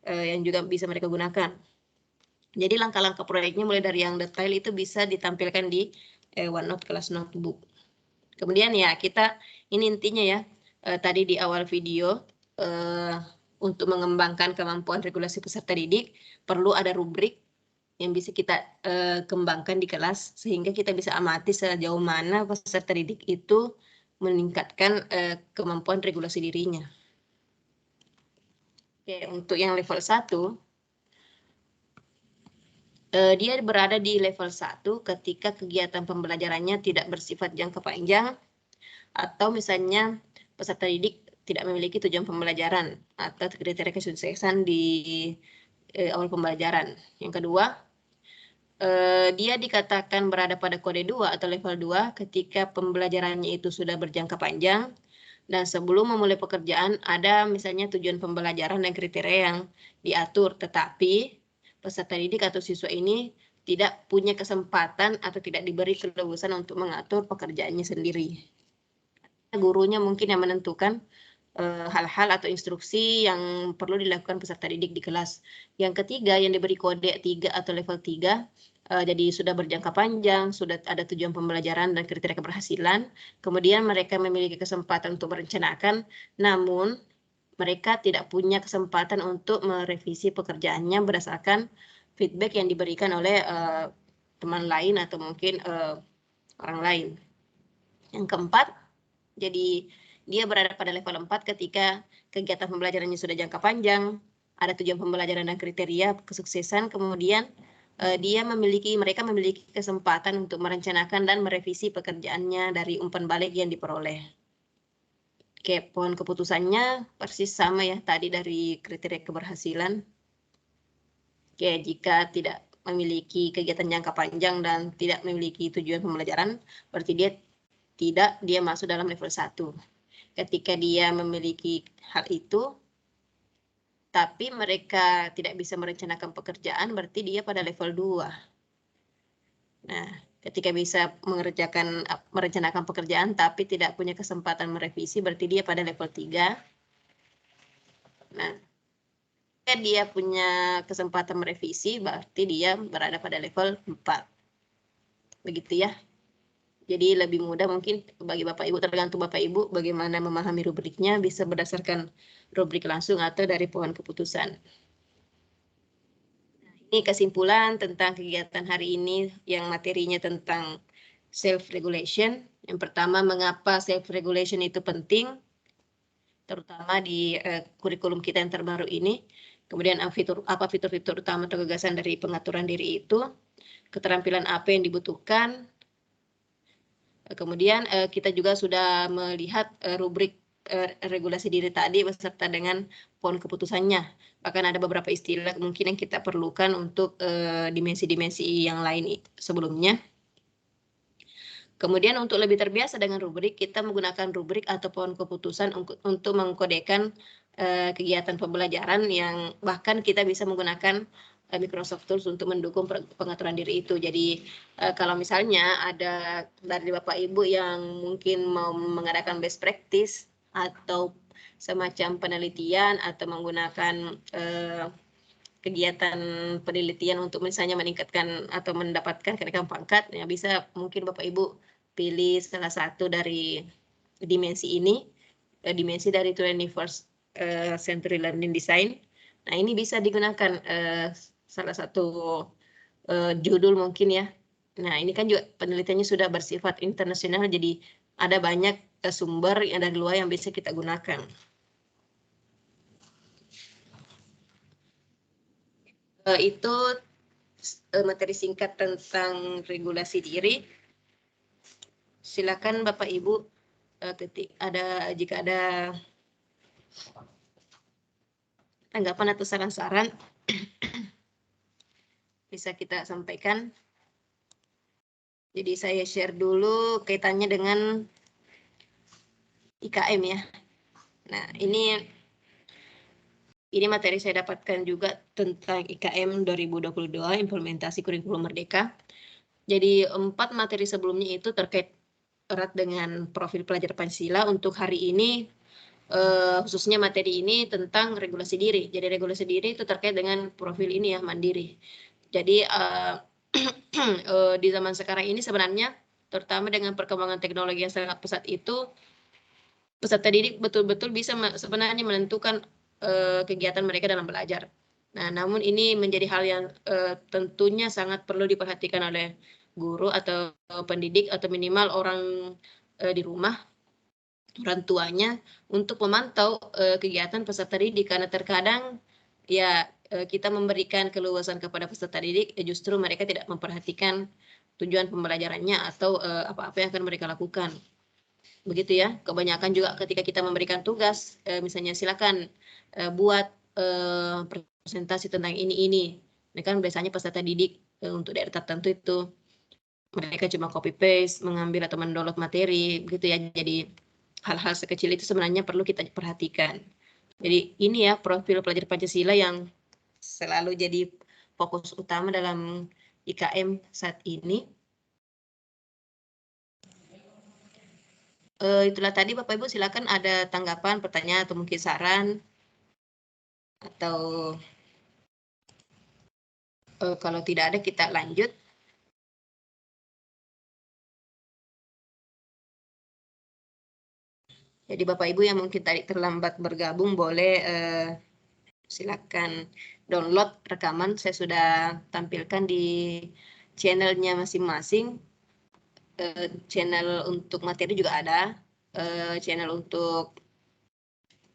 yang juga bisa mereka gunakan. Jadi langkah-langkah proyeknya mulai dari yang detail itu bisa ditampilkan di OneNote kelas notebook. Kemudian ya ini intinya ya, tadi di awal video, untuk mengembangkan kemampuan regulasi peserta didik perlu ada rubrik yang bisa kita kembangkan di kelas sehingga kita bisa amati sejauh mana peserta didik itu meningkatkan kemampuan regulasi dirinya. Oke, untuk yang level 1, dia berada di level 1 ketika kegiatan pembelajarannya tidak bersifat jangka panjang atau misalnya peserta didik tidak memiliki tujuan pembelajaran atau kriteria kesuksesan di awal pembelajaran. Yang kedua, dia dikatakan berada pada kode 2 atau level 2 ketika pembelajarannya itu sudah berjangka panjang dan sebelum memulai pekerjaan ada misalnya tujuan pembelajaran dan kriteria yang diatur, tetapi peserta didik atau siswa ini tidak punya kesempatan atau tidak diberi keleluasan untuk mengatur pekerjaannya sendiri. Gurunya mungkin yang menentukan hal-hal atau instruksi yang perlu dilakukan peserta didik di kelas. Yang ketiga, yang diberi kode 3 atau level 3, jadi sudah berjangka panjang, sudah ada tujuan pembelajaran dan kriteria keberhasilan, kemudian mereka memiliki kesempatan untuk merencanakan, namun mereka tidak punya kesempatan untuk merevisi pekerjaannya berdasarkan feedback yang diberikan oleh teman lain atau mungkin orang lain. Yang keempat, jadi dia berada pada level 4 ketika kegiatan pembelajarannya sudah jangka panjang, ada tujuan pembelajaran dan kriteria kesuksesan, kemudian mereka memiliki kesempatan untuk merencanakan dan merevisi pekerjaannya dari umpan balik yang diperoleh. Oke, pohon keputusannya persis sama ya tadi dari kriteria keberhasilan. Oke, jika tidak memiliki kegiatan jangka panjang dan tidak memiliki tujuan pembelajaran, berarti dia masuk dalam level 1. Ketika dia memiliki hal itu, tapi mereka tidak bisa merencanakan pekerjaan, berarti dia pada level 2. Nah, ketika bisa merencanakan pekerjaan, tapi tidak punya kesempatan merevisi, berarti dia pada level 3. Nah, ketika dia punya kesempatan merevisi, berarti dia berada pada level 4. Begitu ya. Jadi lebih mudah mungkin bagi Bapak Ibu, tergantung Bapak Ibu bagaimana memahami rubriknya, bisa berdasarkan rubrik langsung atau dari pohon keputusan. Nah, ini kesimpulan tentang kegiatan hari ini yang materinya tentang self-regulation. Yang pertama, mengapa self-regulation itu penting, terutama di kurikulum kita yang terbaru ini. Kemudian apa fitur-fitur utama atau gagasan dari pengaturan diri itu, keterampilan apa yang dibutuhkan. Kemudian kita juga sudah melihat rubrik regulasi diri tadi beserta dengan pohon keputusannya. Bahkan ada beberapa istilah mungkin yang kita perlukan untuk dimensi-dimensi yang lain sebelumnya. Kemudian untuk lebih terbiasa dengan rubrik, kita menggunakan rubrik atau pohon keputusan untuk mengkodekan kegiatan pembelajaran yang bahkan kita bisa menggunakan Microsoft Tools untuk mendukung pengaturan diri itu. Jadi kalau misalnya ada dari Bapak Ibu yang mungkin mau mengadakan best practice atau semacam penelitian atau menggunakan kegiatan penelitian untuk misalnya meningkatkan atau mendapatkan kenaikan pangkat, ya bisa mungkin Bapak Ibu pilih salah satu dari dimensi ini, dimensi dari 21st Century Learning Design. Nah, ini bisa digunakan salah satu judul mungkin ya. Nah, ini kan juga penelitiannya sudah bersifat internasional, jadi ada banyak sumber yang dari luar yang bisa kita gunakan. Itu materi singkat tentang regulasi diri. Silakan Bapak Ibu jika ada tanggapan atau saran-saran bisa kita sampaikan. Jadi saya share dulu kaitannya dengan IKM ya. Nah, ini materi saya dapatkan juga tentang IKM 2022 implementasi kurikulum merdeka. Jadi 4 materi sebelumnya itu terkait erat dengan profil pelajar Pancasila. Untuk hari ini khususnya materi ini tentang regulasi diri. Jadi regulasi diri itu terkait dengan profil ini ya, mandiri. Jadi di zaman sekarang ini sebenarnya terutama dengan perkembangan teknologi yang sangat pesat itu, peserta didik betul-betul bisa sebenarnya menentukan kegiatan mereka dalam belajar. Nah, namun ini menjadi hal yang tentunya sangat perlu diperhatikan oleh guru atau pendidik atau minimal orang di rumah, orang tuanya, untuk memantau kegiatan peserta didik, karena terkadang ya kita memberikan keluasan kepada peserta didik, justru mereka tidak memperhatikan tujuan pembelajarannya atau apa-apa yang akan mereka lakukan. Begitu ya, kebanyakan juga ketika kita memberikan tugas, misalnya silakan buat presentasi tentang ini. Ini kan biasanya peserta didik untuk daerah tertentu itu mereka cuma copy paste, mengambil atau mendownload materi, begitu ya. Jadi hal-hal sekecil itu sebenarnya perlu kita perhatikan. Jadi ini ya profil pelajar Pancasila yang selalu jadi fokus utama dalam IKM saat ini. Itulah tadi Bapak Ibu, silakan ada tanggapan, pertanyaan, atau mungkin saran, atau kalau tidak ada kita lanjut. Jadi Bapak Ibu yang mungkin tadi terlambat bergabung boleh silakan download rekaman, saya sudah tampilkan di channelnya masing-masing. Channel untuk materi juga ada, channel untuk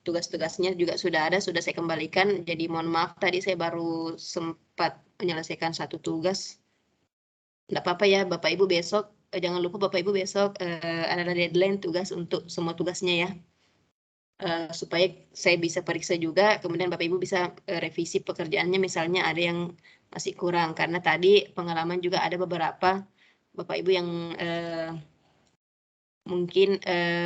tugas-tugasnya juga sudah ada, sudah saya kembalikan. Jadi mohon maaf tadi saya baru sempat menyelesaikan satu tugas. Enggak apa-apa ya Bapak Ibu, besok jangan lupa Bapak Ibu besok ada deadline tugas untuk semua tugasnya ya. Supaya saya bisa periksa juga, kemudian Bapak Ibu bisa revisi pekerjaannya, misalnya ada yang masih kurang, karena tadi pengalaman juga ada beberapa Bapak Ibu yang mungkin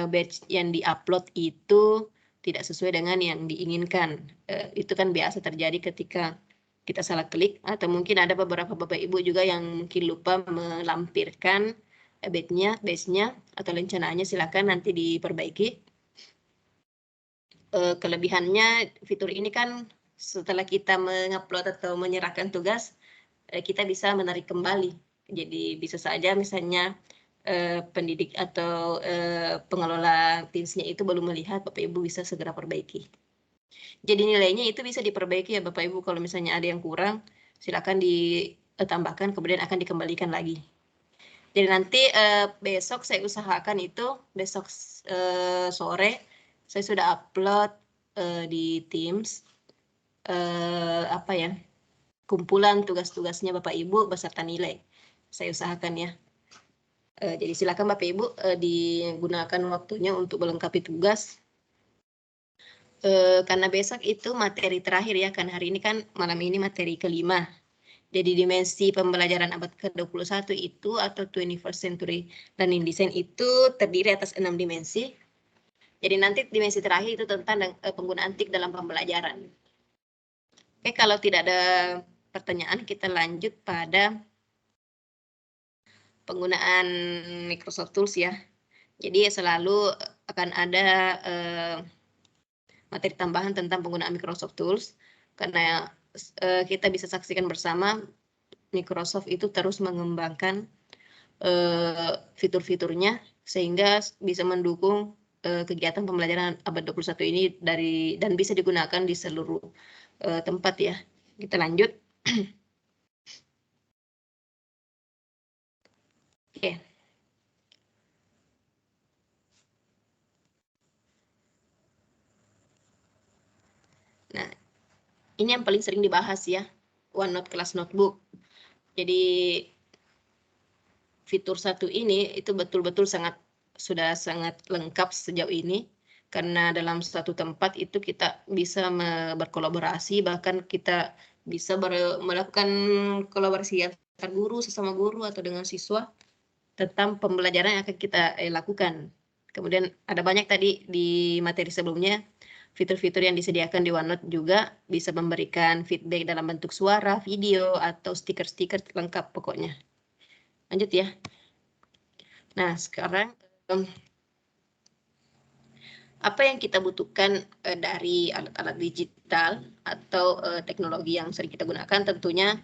batch yang diupload itu tidak sesuai dengan yang diinginkan. Itu kan biasa terjadi ketika kita salah klik, atau mungkin ada beberapa Bapak Ibu juga yang mungkin lupa melampirkan batch-nya atau rencananya, silakan nanti diperbaiki. Kelebihannya fitur ini kan setelah kita mengupload atau menyerahkan tugas, kita bisa menarik kembali. Jadi bisa saja misalnya pendidik atau pengelola Teams-nya itu belum melihat, Bapak Ibu bisa segera perbaiki. Jadi nilainya itu bisa diperbaiki ya Bapak Ibu, kalau misalnya ada yang kurang silakan ditambahkan, kemudian akan dikembalikan lagi. Jadi nanti besok saya usahakan itu, besok sore saya sudah upload di Teams kumpulan tugas-tugasnya Bapak Ibu beserta nilai. Saya usahakan ya. Jadi silakan Bapak Ibu digunakan waktunya untuk melengkapi tugas. Karena besok itu materi terakhir ya, kan hari ini kan malam ini materi kelima. Jadi dimensi pembelajaran abad ke-21 itu atau 21st Century Learning Design itu terdiri atas 6 dimensi. Jadi nanti dimensi terakhir itu tentang penggunaan TIK dalam pembelajaran. Oke, kalau tidak ada pertanyaan, kita lanjut pada penggunaan Microsoft Tools ya. Jadi selalu akan ada materi tambahan tentang penggunaan Microsoft Tools, karena kita bisa saksikan bersama Microsoft itu terus mengembangkan fitur-fiturnya sehingga bisa mendukung kegiatan pembelajaran abad 21 ini dan bisa digunakan di seluruh tempat ya. Kita lanjut. Oke. Nah, ini yang paling sering dibahas ya, OneNote Class Notebook. Jadi fitur satu ini itu betul-betul sudah sangat lengkap sejauh ini, karena dalam satu tempat itu kita bisa berkolaborasi, bahkan kita bisa melakukan kolaborasi antar guru, sesama guru, atau dengan siswa tentang pembelajaran yang akan kita lakukan. Kemudian ada banyak tadi di materi sebelumnya, fitur-fitur yang disediakan di OneNote juga bisa memberikan feedback dalam bentuk suara, video, atau stiker-stiker lengkap pokoknya. Lanjut ya. Nah, sekarang apa yang kita butuhkan dari alat-alat digital atau teknologi yang sering kita gunakan, tentunya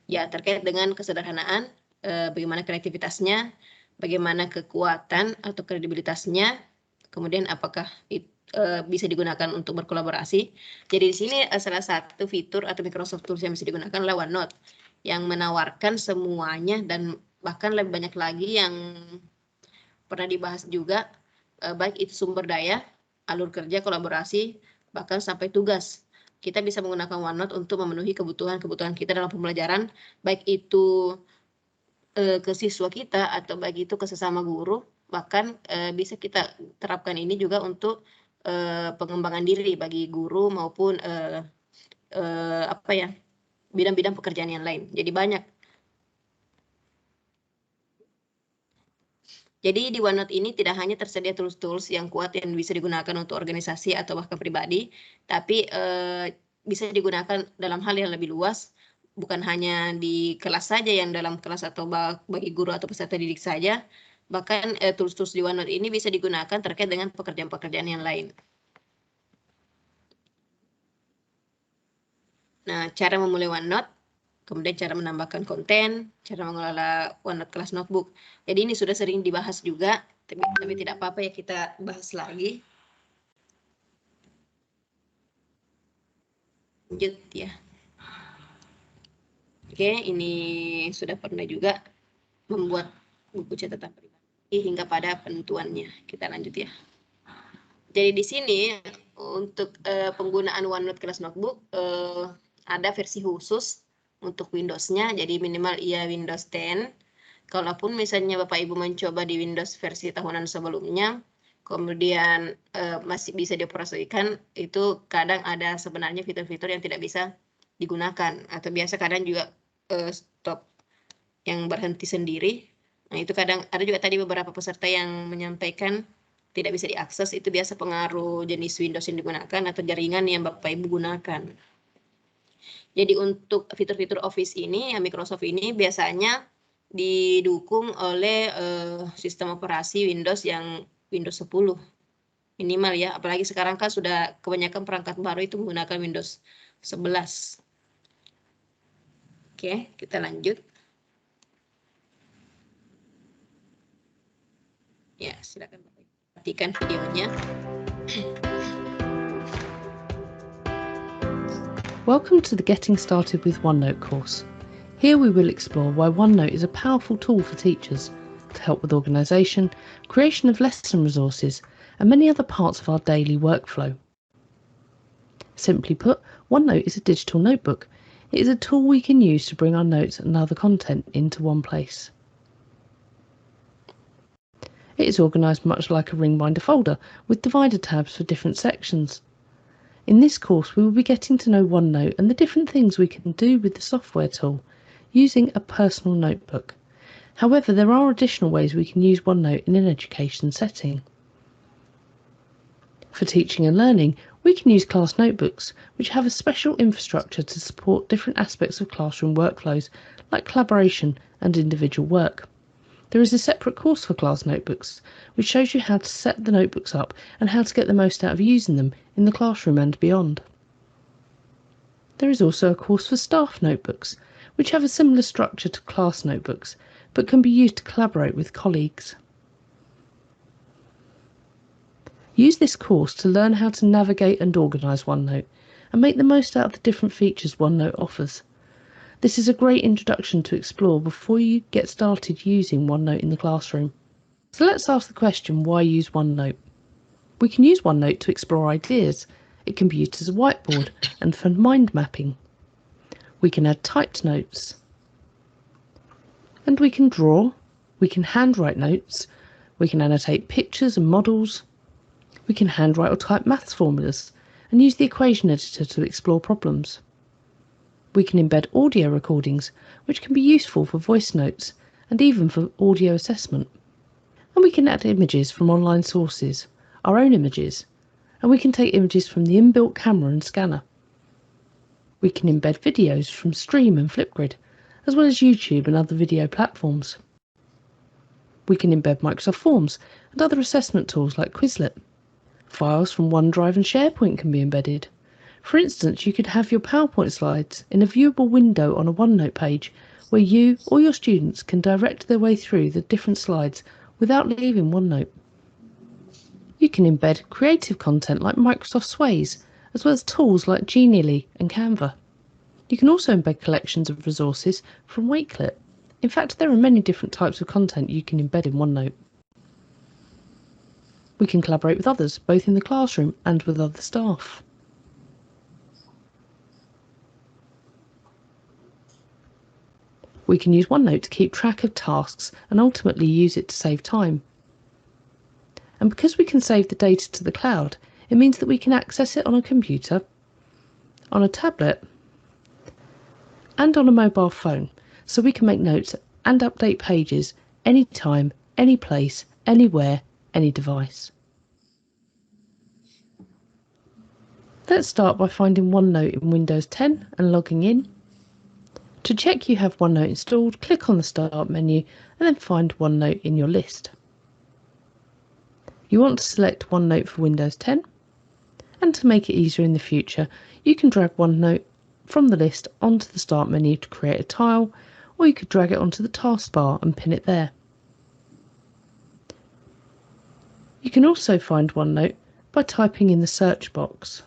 ya terkait dengan kesederhanaan, bagaimana kreativitasnya, bagaimana kekuatan atau kredibilitasnya, kemudian apakah bisa digunakan untuk berkolaborasi. Jadi di sini salah satu fitur atau Microsoft Tools yang bisa digunakan adalah OneNote, yang menawarkan semuanya dan bahkan lebih banyak lagi yang pernah dibahas juga, baik itu sumber daya, alur kerja, kolaborasi, bahkan sampai tugas. Kita bisa menggunakan OneNote untuk memenuhi kebutuhan-kebutuhan kita dalam pembelajaran, baik itu ke siswa kita atau baik itu ke sesama guru, bahkan bisa kita terapkan ini juga untuk pengembangan diri bagi guru maupun bidang-bidang pekerjaan yang lain. Jadi banyak. Jadi di OneNote ini tidak hanya tersedia tools-tools yang kuat yang bisa digunakan untuk organisasi atau bahkan pribadi, tapi bisa digunakan dalam hal yang lebih luas, bukan hanya di kelas saja yang dalam kelas atau bagi guru atau peserta didik saja, bahkan tools-tools di OneNote ini bisa digunakan terkait dengan pekerjaan-pekerjaan yang lain. Nah, cara memulai OneNote, kemudian cara menambahkan konten, cara mengelola OneNote Class Notebook. Jadi ini sudah sering dibahas juga, tapi tidak apa-apa ya kita bahas lagi. Lanjut ya. Oke, ini sudah pernah juga membuat buku catatan pribadi hingga pada penentuannya. Kita lanjut ya. Jadi di sini untuk penggunaan OneNote Class Notebook ada versi khusus untuk Windows-nya, jadi minimal ia Windows 10. Kalaupun misalnya Bapak Ibu mencoba di Windows versi tahunan sebelumnya, kemudian masih bisa dioperasikan, itu kadang ada sebenarnya fitur-fitur yang tidak bisa digunakan, atau biasa kadang juga stop yang berhenti sendiri. Nah itu kadang ada juga tadi beberapa peserta yang menyampaikan tidak bisa diakses, itu biasa pengaruh jenis Windows yang digunakan atau jaringan yang Bapak Ibu gunakan. Jadi untuk fitur-fitur Office ini, ya Microsoft ini biasanya didukung oleh sistem operasi Windows yang Windows 10 minimal ya, apalagi sekarang kan sudah kebanyakan perangkat baru itu menggunakan Windows 11. Oke, kita lanjut. Ya, silakan perhatikan videonya. Welcome to the Getting Started with OneNote course. Here we will explore why OneNote is a powerful tool for teachers to help with organisation, creation of lesson resources, and many other parts of our daily workflow. Simply put, OneNote is a digital notebook. It is a tool we can use to bring our notes and other content into one place. It is organised much like a ring binder folder with divider tabs for different sections. In this course, we will be getting to know OneNote and the different things we can do with the software tool using a personal notebook. However, there are additional ways we can use OneNote in an education setting. For teaching and learning, we can use class notebooks, which have a special infrastructure to support different aspects of classroom workflows, like collaboration and individual work. There is a separate course for class notebooks, which shows you how to set the notebooks up and how to get the most out of using them in the classroom and beyond. There is also a course for staff notebooks, which have a similar structure to class notebooks, but can be used to collaborate with colleagues. Use this course to learn how to navigate and organise OneNote and make the most out of the different features OneNote offers. This is a great introduction to explore before you get started using OneNote in the classroom. So let's ask the question, why use OneNote? We can use OneNote to explore ideas. It can be used as a whiteboard and for mind mapping. We can add typed notes. And we can draw, we can handwrite notes, we can annotate pictures and models, we can handwrite or type maths formulas and use the equation editor to explore problems. We can embed audio recordings, which can be useful for voice notes and even for audio assessment. and we can add images from online sources, our own images, and we can take images from the inbuilt camera and scanner. We can embed videos from Stream and Flipgrid, as well as YouTube and other video platforms. We can embed Microsoft Forms and other assessment tools like Quizlet. Files from OneDrive and SharePoint can be embedded. For instance, you could have your PowerPoint slides in a viewable window on a OneNote page where you or your students can direct their way through the different slides without leaving OneNote. You can embed creative content like Microsoft Sways, as well as tools like Genially and Canva. You can also embed collections of resources from Wakelet. In fact, there are many different types of content you can embed in OneNote. We can collaborate with others, both in the classroom and with other staff. We can use OneNote to keep track of tasks and ultimately use it to save time. And because we can save the data to the cloud, it means that we can access it on a computer, on a tablet, and on a mobile phone, so we can make notes and update pages anytime, any place, anywhere, any device. Let's start by finding OneNote in Windows 10 and logging in. To check you have OneNote installed, click on the Start menu and then find OneNote in your list. You want to select OneNote for Windows 10, and to make it easier in the future, you can drag OneNote from the list onto the Start menu to create a tile, or you could drag it onto the taskbar and pin it there. You can also find OneNote by typing in the search box.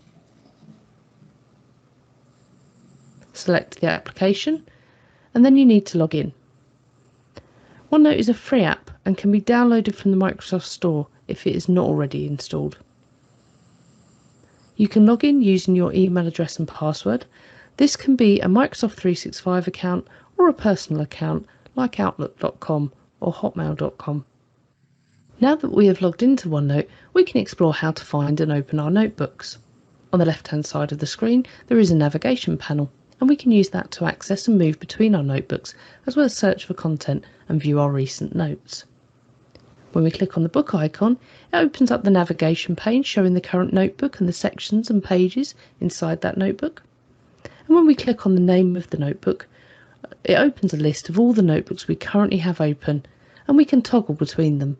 Select the application, and then you need to log in. OneNote is a free app and can be downloaded from the Microsoft Store if it is not already installed. You can log in using your email address and password. This can be a Microsoft 365 account or a personal account like Outlook.com or Hotmail.com. Now that we have logged into OneNote, we can explore how to find and open our notebooks. On the left-hand side of the screen, there is a navigation panel, and we can use that to access and move between our notebooks, as well as search for content and view our recent notes. When we click on the book icon, it opens up the navigation pane showing the current notebook and the sections and pages inside that notebook. And when we click on the name of the notebook, it opens a list of all the notebooks we currently have open, and we can toggle between them.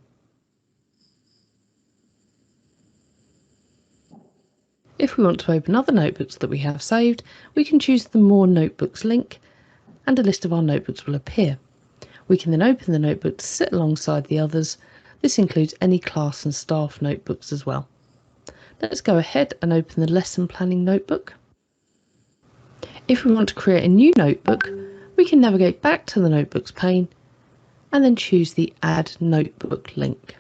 If we want to open other notebooks that we have saved, we can choose the More Notebooks link, and a list of our notebooks will appear. We can then open the notebook to sit alongside the others. This includes any class and staff notebooks as well. Let's go ahead and open the Lesson Planning notebook. If we want to create a new notebook, we can navigate back to the Notebooks pane and then choose the Add Notebook link.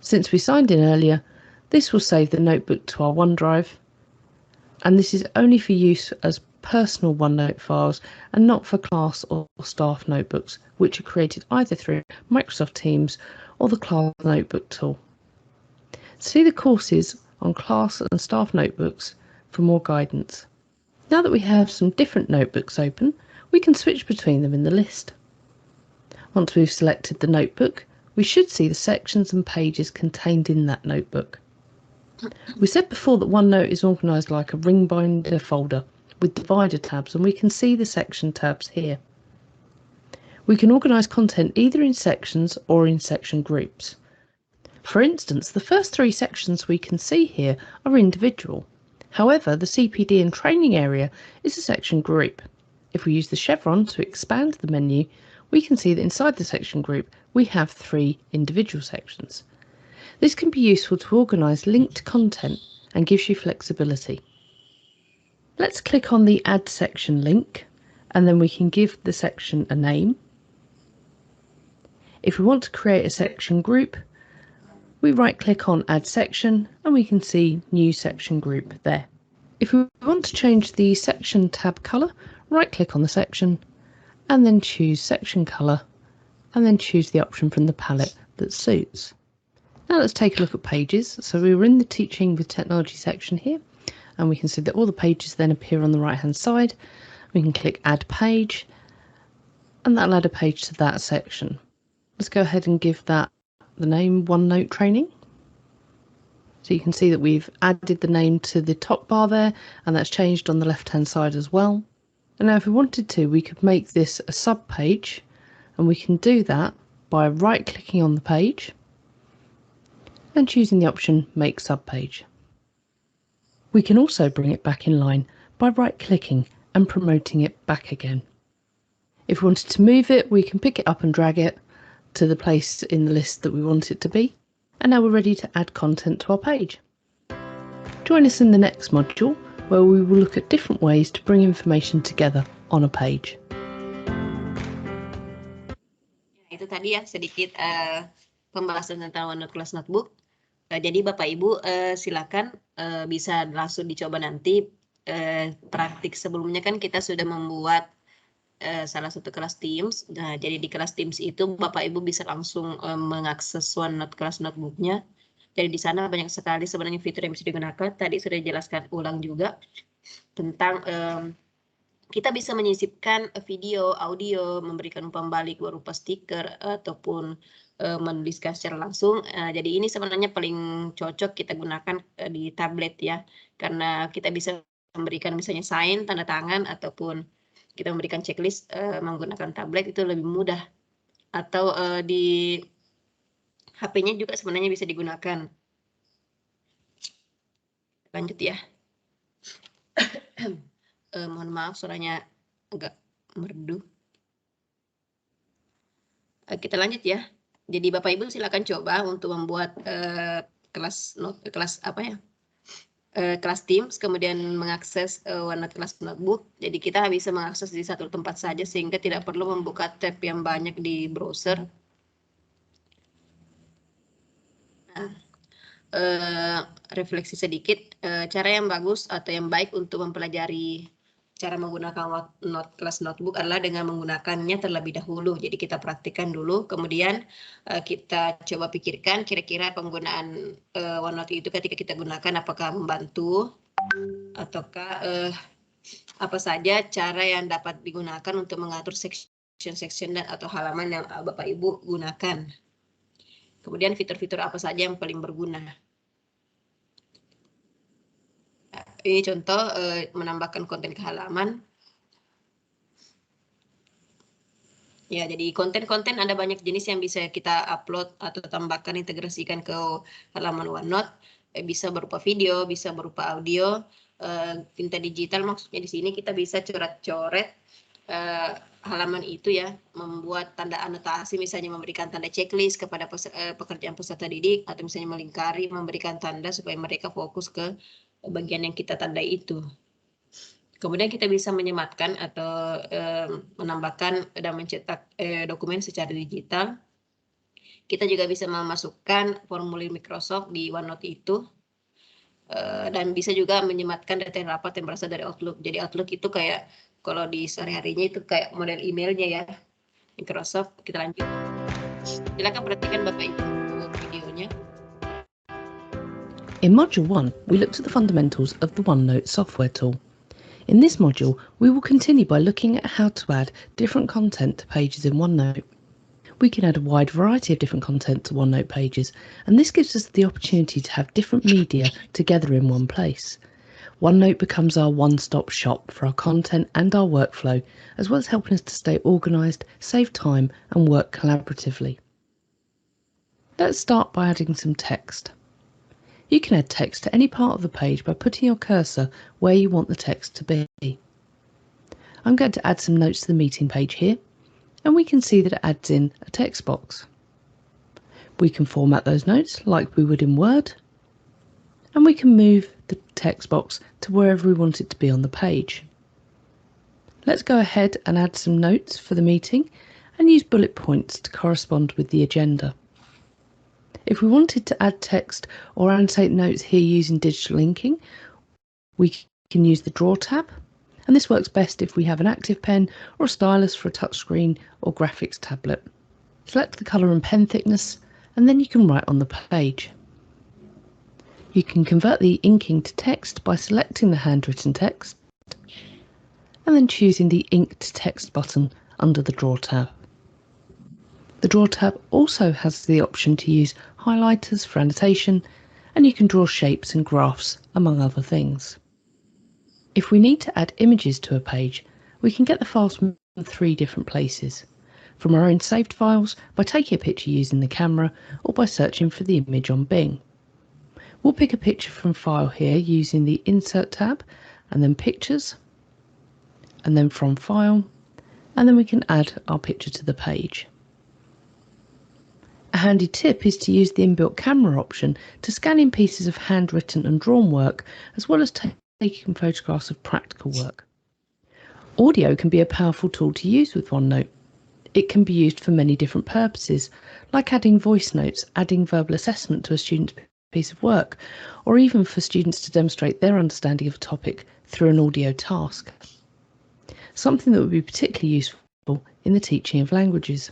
Since we signed in earlier, this will save the notebook to our OneDrive, and this is only for use as personal OneNote files and not for class or staff notebooks, which are created either through Microsoft Teams or the Class Notebook tool. See the courses on class and staff notebooks for more guidance. Now that we have some different notebooks open, we can switch between them in the list. Once we've selected the notebook, we should see the sections and pages contained in that notebook. We said before that OneNote is organised like a ring binder folder with divider tabs, and we can see the section tabs here. We can organise content either in sections or in section groups. For instance, the first 3 sections we can see here are individual. However, the CPD and training area is a section group. If we use the chevron to expand the menu, we can see that inside the section group we have 3 individual sections. This can be useful to organise linked content and gives you flexibility. Let's click on the Add Section link, and then we can give the section a name. If we want to create a section group, we right-click on Add Section and we can see New Section Group there. If we want to change the section tab colour, right-click on the section and then choose Section Colour, and then choose the option from the palette that suits. Now let's take a look at pages. So we were in the Teaching with Technology section here, and we can see that all the pages then appear on the right hand side. We can click Add Page, and that'll add a page to that section. Let's go ahead and give that the name OneNote Training. So you can see that we've added the name to the top bar there, and that's changed on the left-hand side as well. And now if we wanted to, we could make this a sub-page, and we can do that by right-clicking on the page and choosing the option Make Sub-Page. We can also bring it back in line by right-clicking and promoting it back again. If we wanted to move it, we can pick it up and drag it to the place in the list that we want it to be. And now we're ready to add content to our page. Join us in the next module, where we will look at different ways to bring information together on a page. Itu tadi ya sedikit pembahasan tentang OneNote Class Notebook. Jadi Bapak Ibu silakan bisa langsung dicoba nanti. Praktik sebelumnya kan kita sudah membuat salah satu kelas Teams. Nah, jadi di kelas Teams itu Bapak Ibu bisa langsung mengakses OneNote Class Notebook-nya. Jadi di sana banyak sekali sebenarnya fitur yang bisa digunakan. Tadi sudah dijelaskan ulang juga tentang kita bisa menyisipkan video, audio, memberikan umpan balik berupa stiker ataupun menuliskan secara langsung. Jadi ini sebenarnya paling cocok kita gunakan di tablet ya, karena kita bisa memberikan misalnya sign, tanda tangan, ataupun kita memberikan checklist menggunakan tablet itu lebih mudah. Atau di HP-nya juga sebenarnya bisa digunakan. Lanjut ya. Mohon maaf suaranya agak merdu. Kita lanjut ya. Jadi Bapak Ibu silakan coba untuk membuat kelas Teams, kemudian mengakses OneNote Class Notebook. Jadi kita bisa mengakses di satu tempat saja sehingga tidak perlu membuka tab yang banyak di browser. Nah, refleksi sedikit, cara yang bagus atau yang baik untuk mempelajari cara menggunakan OneNote Class Notebook adalah dengan menggunakannya terlebih dahulu. Jadi kita praktikkan dulu, kemudian kita coba pikirkan kira-kira penggunaan OneNote itu ketika kita gunakan apakah membantu ataukah apa saja cara yang dapat digunakan untuk mengatur section atau halaman yang Bapak Ibu gunakan. Kemudian fitur-fitur apa saja yang paling berguna. Ini contoh menambahkan konten ke halaman. Ya, jadi konten-konten ada banyak jenis yang bisa kita upload atau tambahkan, integrasikan ke halaman OneNote. Bisa berupa video, bisa berupa audio. Tinta digital maksudnya di sini kita bisa coret-coret halaman itu ya, membuat tanda anotasi, misalnya memberikan tanda checklist kepada pekerjaan peserta didik, atau misalnya melingkari, memberikan tanda supaya mereka fokus ke bagian yang kita tandai itu. Kemudian kita bisa menyematkan atau menambahkan dan mencetak dokumen secara digital. Kita juga bisa memasukkan formulir Microsoft di OneNote itu. Dan bisa juga menyematkan data rapat yang berasal dari Outlook. Jadi Outlook itu kayak, kalau di sehari-harinya itu kayak model emailnya ya, Microsoft. Kita lanjut. Silakan perhatikan Bapak Ibu videonya. In Module 1, we looked at the fundamentals of the OneNote software tool. In this module, we will continue by looking at how to add different content to pages in OneNote. We can add a wide variety of different content to OneNote pages, and this gives us the opportunity to have different media together in one place. OneNote becomes our one-stop shop for our content and our workflow, as well as helping us to stay organised, save time, and work collaboratively. Let's start by adding some text. You can add text to any part of the page by putting your cursor where you want the text to be. I'm going to add some notes to the meeting page here, and we can see that it adds in a text box. We can format those notes like we would in Word, and we can move the text box to wherever we want it to be on the page. Let's go ahead and add some notes for the meeting and use bullet points to correspond with the agenda. If we wanted to add text or annotate notes here using digital inking, we can use the Draw tab, and this works best if we have an active pen or a stylus for a touchscreen or graphics tablet. Select the colour and pen thickness, and then you can write on the page. You can convert the inking to text by selecting the handwritten text and then choosing the Ink to Text button under the Draw tab. The Draw tab also has the option to use highlighters for annotation, and you can draw shapes and graphs, among other things. If we need to add images to a page, we can get the files from 3 different places. From our own saved files, by taking a picture using the camera, or by searching for the image on Bing. We'll pick a picture from File here using the Insert tab, and then Pictures, and then from File, and then we can add our picture to the page. A handy tip is to use the inbuilt camera option to scan in pieces of handwritten and drawn work, as well as taking photographs of practical work. Audio can be a powerful tool to use with OneNote. It can be used for many different purposes, like adding voice notes, adding verbal assessment to a student's piece of work, or even for students to demonstrate their understanding of a topic through an audio task. Something that would be particularly useful in the teaching of languages.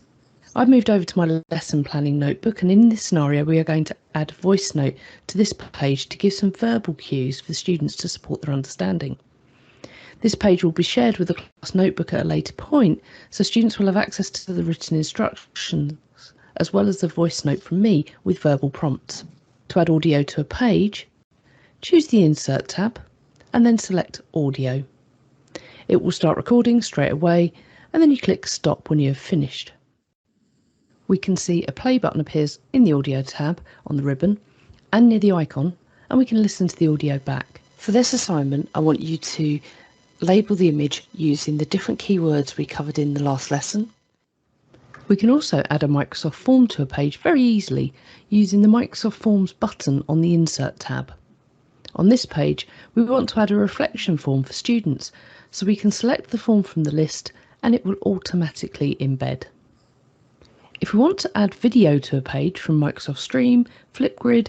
I've moved over to my lesson planning notebook, and in this scenario we are going to add a voice note to this page to give some verbal cues for students to support their understanding. This page will be shared with the class notebook at a later point, so students will have access to the written instructions as well as the voice note from me with verbal prompts. To add audio to a page, choose the Insert tab and then select Audio. It will start recording straight away, and then you click Stop when you have finished. We can see a play button appears in the Audio tab on the ribbon and near the icon, and we can listen to the audio back. For this assignment, I want you to label the image using the different keywords we covered in the last lesson. We can also add a Microsoft form to a page very easily using the Microsoft Forms button on the Insert tab. On this page, we want to add a reflection form for students, so we can select the form from the list and it will automatically embed. If we want to add video to a page from Microsoft Stream, Flipgrid,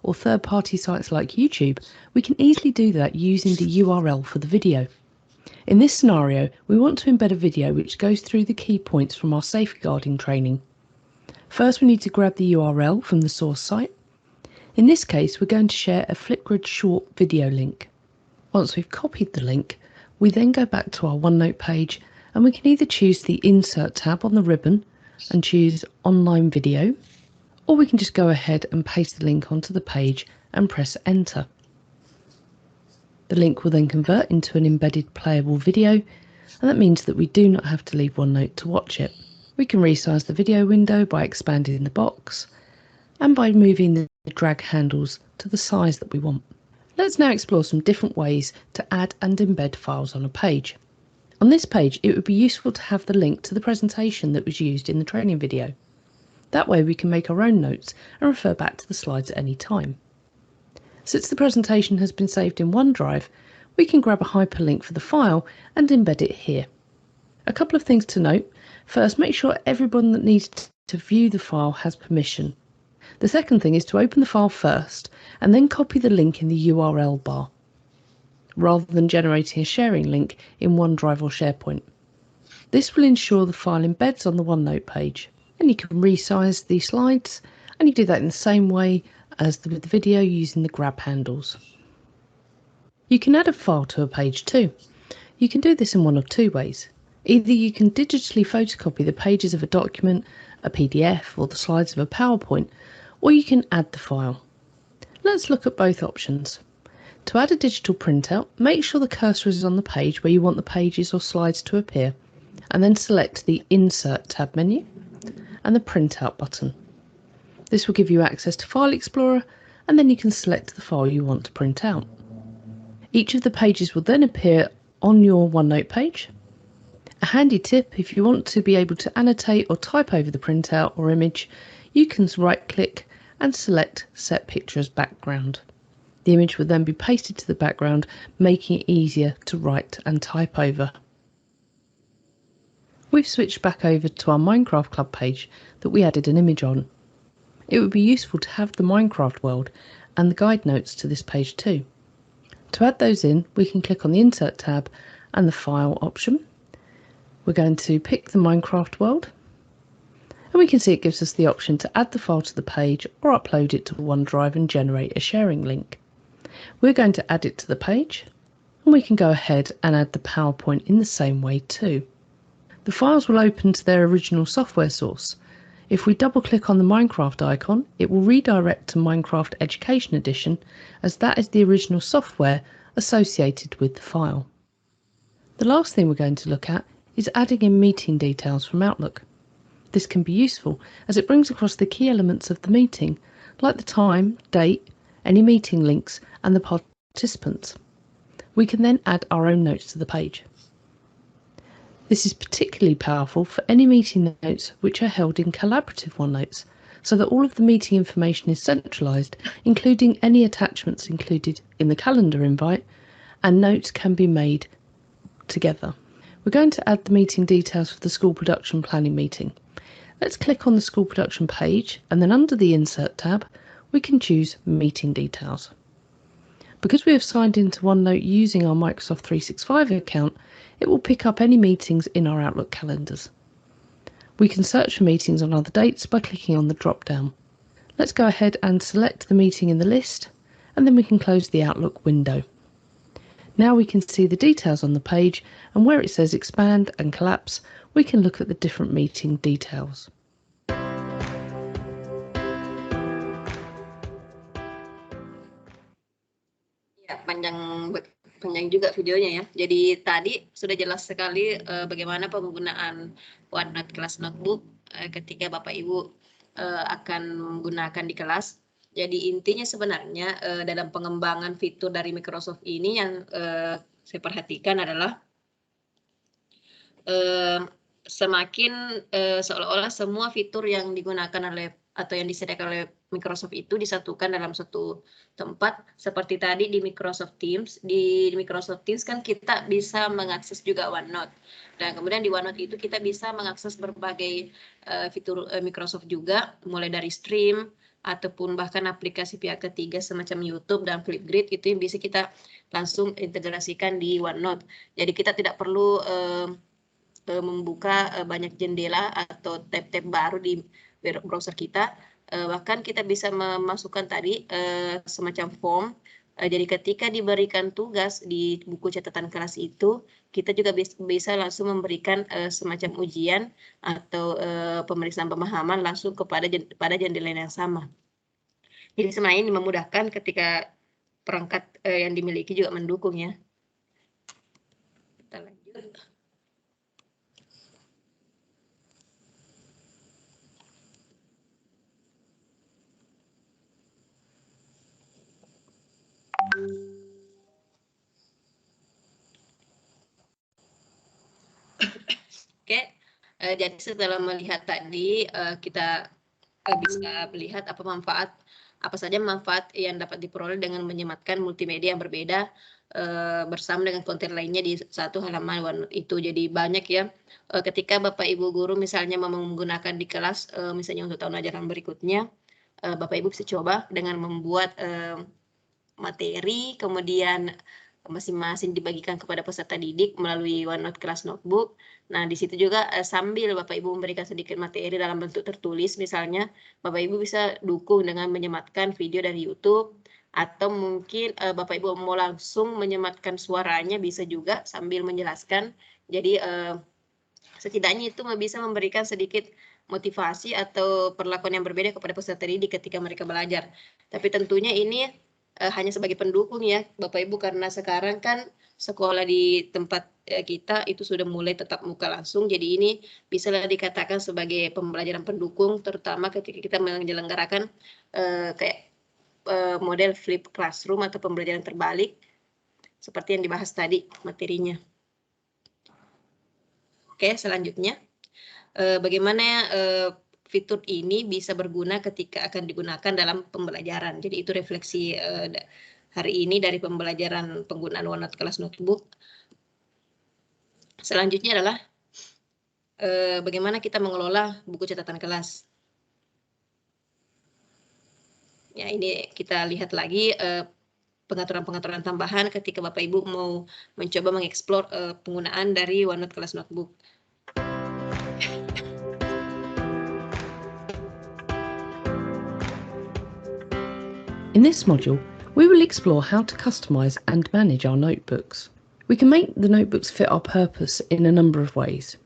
or third-party sites like YouTube, we can easily do that using the URL for the video. In this scenario, we want to embed a video which goes through the key points from our safeguarding training. First, we need to grab the URL from the source site. In this case, we're going to share a Flipgrid short video link. Once we've copied the link, we then go back to our OneNote page, and we can either choose the Insert tab on the ribbon and choose Online Video, or we can just go ahead and paste the link onto the page and press Enter. The link will then convert into an embedded playable video, and that means that we do not have to leave OneNote to watch it. We can resize the video window by expanding the box and by moving the drag handles to the size that we want. Let's now explore some different ways to add and embed files on a page. On this page, it would be useful to have the link to the presentation that was used in the training video. That way we can make our own notes and refer back to the slides at any time. Since the presentation has been saved in OneDrive, we can grab a hyperlink for the file and embed it here. A couple of things to note. First, make sure everyone that needs to view the file has permission. The second thing is to open the file first and then copy the link in the URL bar, rather than generating a sharing link in OneDrive or SharePoint. This will ensure the file embeds on the OneNote page, and you can resize the slides, and you do that in the same way as with the video using the grab handles. You can add a file to a page too. You can do this in one of 2 ways. Either you can digitally photocopy the pages of a document, a PDF, or the slides of a PowerPoint, or you can add the file. Let's look at both options. To add a digital printout, make sure the cursor is on the page where you want the pages or slides to appear, and then select the Insert tab menu and the Printout button. This will give you access to File Explorer, and then you can select the file you want to print out. Each of the pages will then appear on your OneNote page. A handy tip: if you want to be able to annotate or type over the printout or image, you can right-click and select Set Picture as Background. The image will then be pasted to the background, making it easier to write and type over. We've switched back over to our Minecraft Club page that we added an image on. It would be useful to have the Minecraft world and the guide notes to this page too. To add those in, we can click on the Insert tab and the File option. We're going to pick the Minecraft world, and we can see it gives us the option to add the file to the page or upload it to OneDrive and generate a sharing link. We're going to add it to the page, and we can go ahead and add the PowerPoint in the same way too. The files will open to their original software source. If we double click on the Minecraft icon, it will redirect to Minecraft Education Edition, as that is the original software associated with the file. The last thing we're going to look at is adding in meeting details from Outlook. This can be useful as it brings across the key elements of the meeting, like the time, date, any meeting links and the participants. We can then add our own notes to the page. This is particularly powerful for any meeting notes which are held in collaborative OneNotes, so that all of the meeting information is centralised, including any attachments included in the calendar invite, and notes can be made together. We're going to add the meeting details for the school production planning meeting. Let's click on the school production page, and then under the Insert tab, we can choose Meeting Details. Because we have signed into OneNote using our Microsoft 365 account, it will pick up any meetings in our Outlook calendars. We can search for meetings on other dates by clicking on the drop-down. Let's go ahead and select the meeting in the list, and then we can close the Outlook window. Now we can see the details on the page, and where it says Expand and Collapse, we can look at the different meeting details. Ya, panjang juga videonya ya. Jadi tadi sudah jelas sekali bagaimana penggunaan OneNote Class Notebook ketika Bapak Ibu akan menggunakan di kelas. Jadi intinya sebenarnya dalam pengembangan fitur dari Microsoft ini yang saya perhatikan adalah semakin seolah-olah semua fitur yang digunakan oleh atau yang disediakan oleh Microsoft itu disatukan dalam satu tempat. Seperti tadi di Microsoft Teams. Di Microsoft Teams kan kita bisa mengakses juga OneNote. Dan kemudian di OneNote itu kita bisa mengakses berbagai fitur Microsoft juga, mulai dari stream, ataupun bahkan aplikasi pihak ketiga semacam YouTube dan Flipgrid, itu yang bisa kita langsung integrasikan di OneNote. Jadi kita tidak perlu membuka banyak jendela atau tab-tab baru di browser kita. Bahkan kita bisa memasukkan tadi semacam form. Jadi ketika diberikan tugas di buku catatan kelas itu, kita juga bisa langsung memberikan semacam ujian atau pemeriksaan pemahaman langsung pada jendela yang sama. Jadi sebenarnya ini memudahkan ketika perangkat yang dimiliki juga mendukung ya. Kita lanjut. Oke, jadi setelah melihat tadi kita bisa melihat apa saja manfaat yang dapat diperoleh dengan menyematkan multimedia yang berbeda bersama dengan konten lainnya di satu halaman OneNote itu. Jadi banyak ya, ketika Bapak Ibu guru misalnya mau menggunakan di kelas misalnya untuk tahun ajaran berikutnya, Bapak Ibu bisa coba dengan membuat materi, kemudian masing-masing dibagikan kepada peserta didik melalui OneNote Class Notebook. Nah, di situ juga sambil Bapak Ibu memberikan sedikit materi dalam bentuk tertulis, misalnya Bapak Ibu bisa dukung dengan menyematkan video dari YouTube, atau mungkin Bapak Ibu mau langsung menyematkan suaranya bisa juga sambil menjelaskan. Jadi setidaknya itu bisa memberikan sedikit motivasi atau perlakuan yang berbeda kepada peserta didik ketika mereka belajar. Tapi tentunya ini hanya sebagai pendukung ya Bapak Ibu, karena sekarang kan sekolah di tempat kita itu sudah mulai tatap muka langsung. Jadi ini bisa dikatakan sebagai pembelajaran pendukung, terutama ketika kita menyelenggarakan kayak model flip classroom atau pembelajaran terbalik seperti yang dibahas tadi materinya. Oke, selanjutnya bagaimana fitur ini bisa berguna ketika akan digunakan dalam pembelajaran. Jadi itu refleksi hari ini dari pembelajaran penggunaan OneNote Class Notebook. Selanjutnya adalah bagaimana kita mengelola buku catatan kelas. Ya, ini kita lihat lagi pengaturan-pengaturan tambahan ketika Bapak Ibu mau mencoba mengeksplor penggunaan dari OneNote Class Notebook. In this module, we will explore how to customize and manage our notebooks. We can make the notebooks fit our purpose in a number of ways.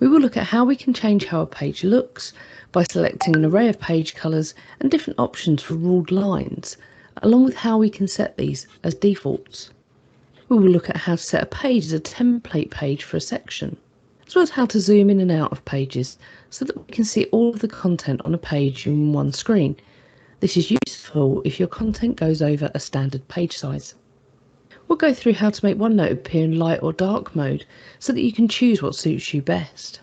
We will look at how we can change how a page looks by selecting an array of page colours and different options for ruled lines, along with how we can set these as defaults. We will look at how to set a page as a template page for a section, as well as how to zoom in and out of pages so that we can see all of the content on a page in one screen. This is useful if your content goes over a standard page size. We'll go through how to make OneNote appear in light or dark mode so that you can choose what suits you best.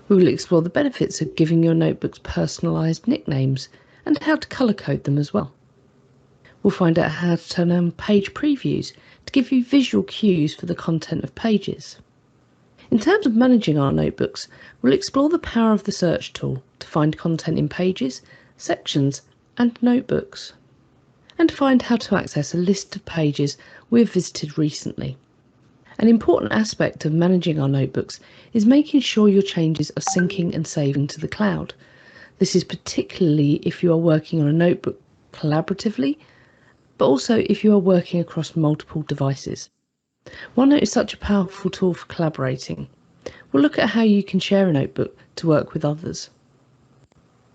We will explore the benefits of giving your notebooks personalised nicknames and how to colour code them as well. We'll find out how to turn on page previews to give you visual cues for the content of pages. In terms of managing our notebooks, we'll explore the power of the search tool to find content in pages, sections and notebooks, and find how to access a list of pages we've visited recently. An important aspect of managing our notebooks is making sure your changes are syncing and saving to the cloud. This is particularly if you are working on a notebook collaboratively, but also if you are working across multiple devices. OneNote is such a powerful tool for collaborating. We'll look at how you can share a notebook to work with others.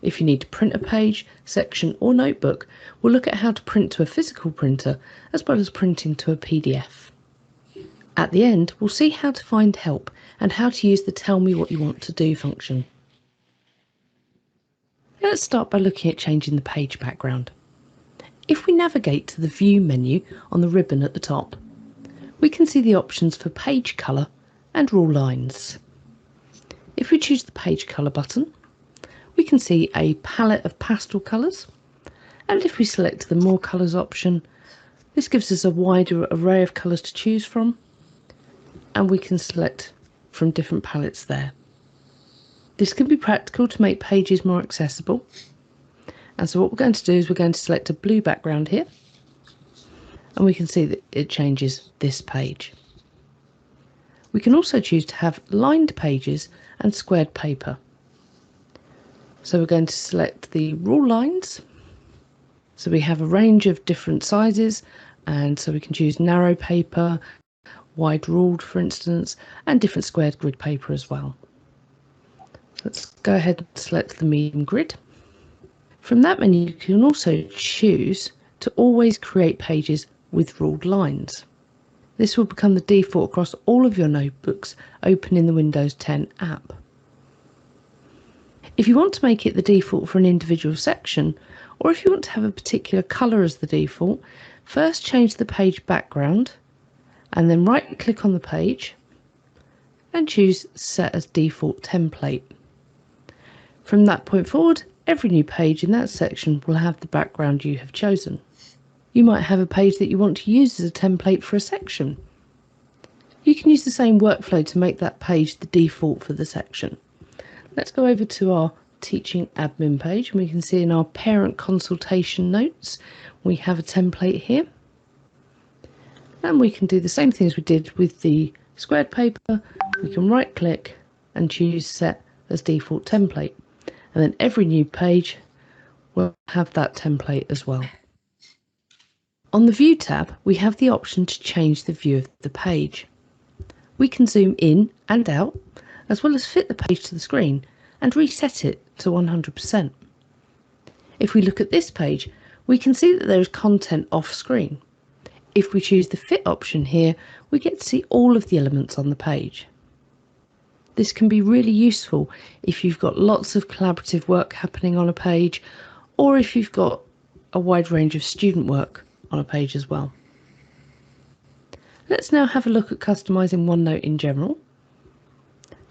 If you need to print a page, section or notebook, we'll look at how to print to a physical printer as well as printing to a PDF. At the end, we'll see how to find help and how to use the Tell Me What You Want to Do function. Let's start by looking at changing the page background. If we navigate to the View menu on the ribbon at the top, we can see the options for page colour and rule lines. If we choose the page colour button, we can see a palette of pastel colours, and if we select the More Colours option, this gives us a wider array of colours to choose from, and we can select from different palettes there. This can be practical to make pages more accessible, and so what we're going to do is we're going to select a blue background here, and we can see that it changes this page. We can also choose to have lined pages and squared paper. So we're going to select the rule lines. So we have a range of different sizes, and so we can choose narrow paper, wide ruled for instance, and different squared grid paper as well. Let's go ahead and select the medium grid. From that menu you can also choose to always create pages with ruled lines. This will become the default across all of your notebooks open in the Windows 10 app. If you want to make it the default for an individual section, or if you want to have a particular colour as the default, first change the page background and then right click on the page and choose Set as Default Template. From that point forward, every new page in that section will have the background you have chosen. You might have a page that you want to use as a template for a section. You can use the same workflow to make that page the default for the section. Let's go over to our teaching admin page, and we can see in our parent consultation notes we have a template here, and we can do the same things we did with the squared paper. We can right click and choose Set as Default Template, and then every new page will have that template as well. On the View tab we have the option to change the view of the page. We can zoom in and out, as well as fit the page to the screen and reset it to 100%. If we look at this page, we can see that there is content off screen. If we choose the Fit option here, we get to see all of the elements on the page. This can be really useful if you've got lots of collaborative work happening on a page, or if you've got a wide range of student work on a page as well. Let's now have a look at customizing OneNote in general.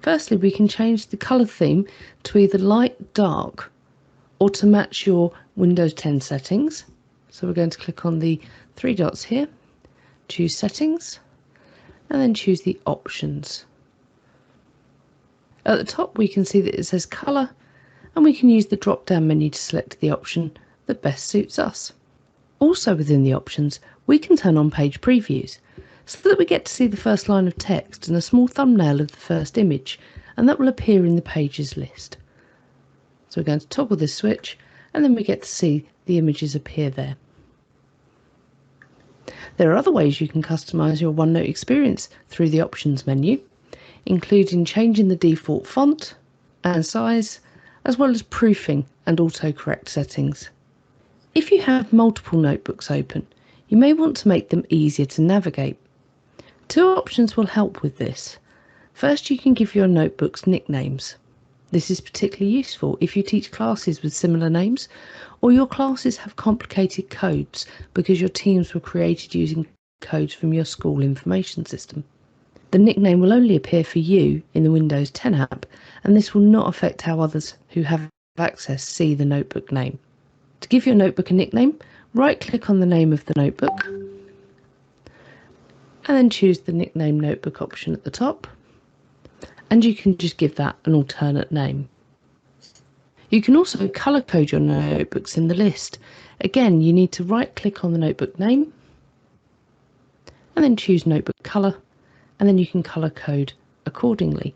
Firstly, we can change the colour theme to either light, dark, or to match your Windows 10 settings. So we're going to click on the three dots here, choose Settings, and then choose the Options. At the top we can see that it says Colour, and we can use the drop-down menu to select the option that best suits us. Also within the options, we can turn on page previews, so that we get to see the first line of text and a small thumbnail of the first image, and that will appear in the pages list. So we're going to toggle this switch, and then we get to see the images appear there. There are other ways you can customise your OneNote experience through the options menu, including changing the default font and size, as well as proofing and autocorrect settings. If you have multiple notebooks open, you may want to make them easier to navigate. Two options will help with this. First, you can give your notebooks nicknames. This is particularly useful if you teach classes with similar names, or your classes have complicated codes because your teams were created using codes from your school information system. The nickname will only appear for you in the Windows 10 app, and this will not affect how others who have access see the notebook name. To give your notebook a nickname, right-click on the name of the notebook, and then choose the nickname notebook option at the top, and you can just give that an alternate name. You can also colour code your notebooks in the list. Again, you need to right-click on the notebook name, and then choose notebook colour, and then you can colour code accordingly.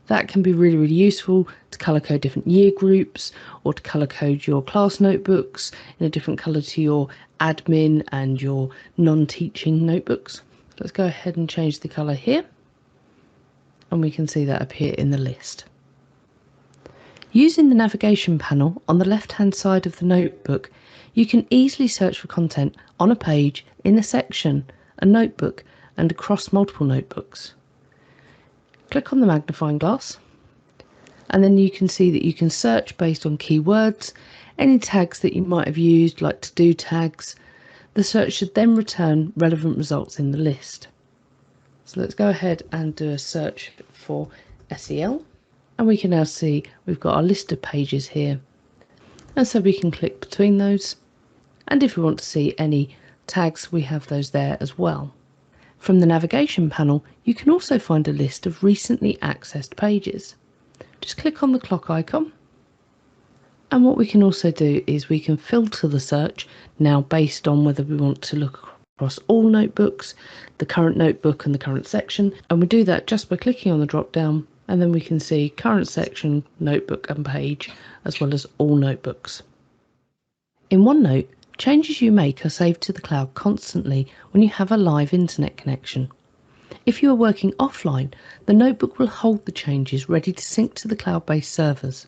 That can be really, really useful to colour code different year groups, or to colour code your class notebooks in a different colour to your admin and your non-teaching notebooks. Let's go ahead and change the colour here, and we can see that appear in the list. Using the navigation panel on the left-hand side of the notebook, you can easily search for content on a page, in a section, a notebook, and across multiple notebooks. Click on the magnifying glass, and then you can see that you can search based on keywords, any tags that you might have used, like to-do tags. The search should then return relevant results in the list. So let's go ahead and do a search for SEL, and we can now see we've got our list of pages here, and so we can click between those, and if we want to see any tags, we have those there as well. From the navigation panel, you can also find a list of recently accessed pages. Just click on the clock icon, and what we can also do is we can filter the search now based on whether we want to look across all notebooks, the current notebook and the current section, and we do that just by clicking on the drop down, and then we can see current section, notebook and page, as well as all notebooks. In OneNote, changes you make are saved to the cloud constantly when you have a live internet connection. If you are working offline, the notebook will hold the changes ready to sync to the cloud-based servers.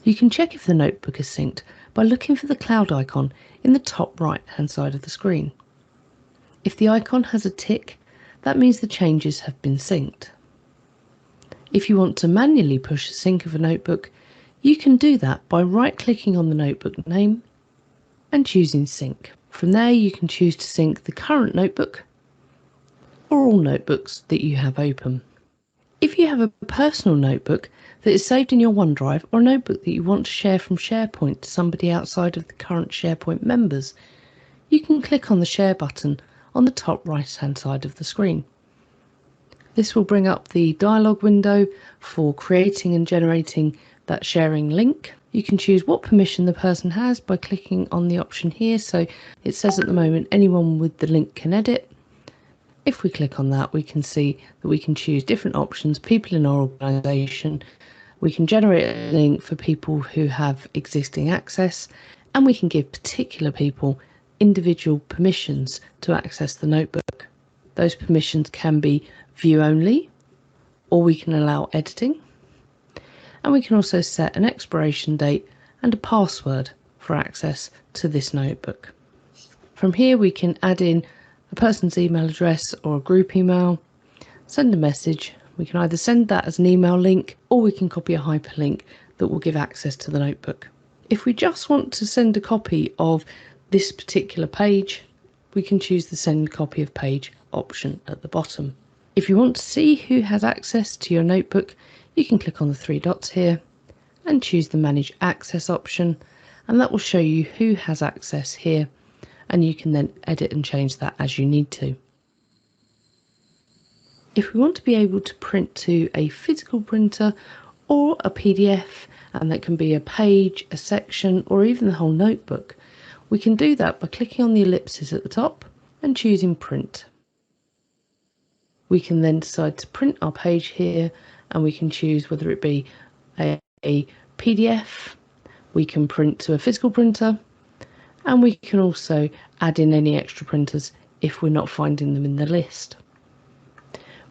You can check if the notebook is synced by looking for the cloud icon in the top right-hand side of the screen. If the icon has a tick, that means the changes have been synced. If you want to manually push a sync of a notebook, you can do that by right-clicking on the notebook name and choosing sync. From there, you can choose to sync the current notebook or all notebooks that you have open. If you have a personal notebook that is saved in your OneDrive, or a notebook that you want to share from SharePoint to somebody outside of the current SharePoint members, you can click on the Share button on the top right-hand side of the screen. This will bring up the dialog window for creating and generating that sharing link. You can choose what permission the person has by clicking on the option here. So it says at the moment anyone with the link can edit. If we click on that, we can see that we can choose different options, people in our organisation. We can generate a link for people who have existing access, and we can give particular people individual permissions to access the notebook. Those permissions can be view only, or we can allow editing. And we can also set an expiration date and a password for access to this notebook. From here, we can add in a person's email address or a group email, send a message. We can either send that as an email link, or we can copy a hyperlink that will give access to the notebook. If we just want to send a copy of this particular page, we can choose the send copy of page option at the bottom. If you want to see who has access to your notebook, you can click on the three dots here and choose the Manage Access option, and that will show you who has access here, and you can then edit and change that as you need to. If we want to be able to print to a physical printer or a PDF, and that can be a page, a section, or even the whole notebook, we can do that by clicking on the ellipses at the top and choosing Print. We can then decide to print our page here, and we can choose whether it be a PDF, we can print to a physical printer, and we can also add in any extra printers if we're not finding them in the list.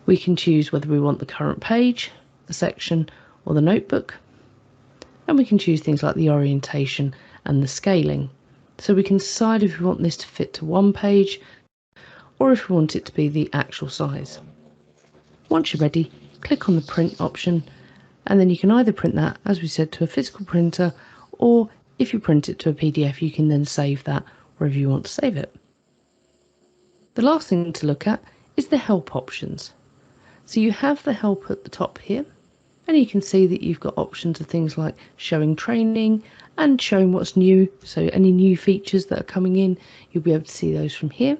We can choose whether we want the current page, the section, or the notebook. and we can choose things like the orientation and the scaling. So we can decide if we want this to fit to one page or if we want it to be the actual size. Once you're ready, click on the print option, and then you can either print that, as we said, to a physical printer, or if you print it to a PDF, you can then save that wherever you want to save it. The last thing to look at is the help options. So you have the help at the top here, and you can see that you've got options of things like showing training and showing what's new. So any new features that are coming in, you'll be able to see those from here.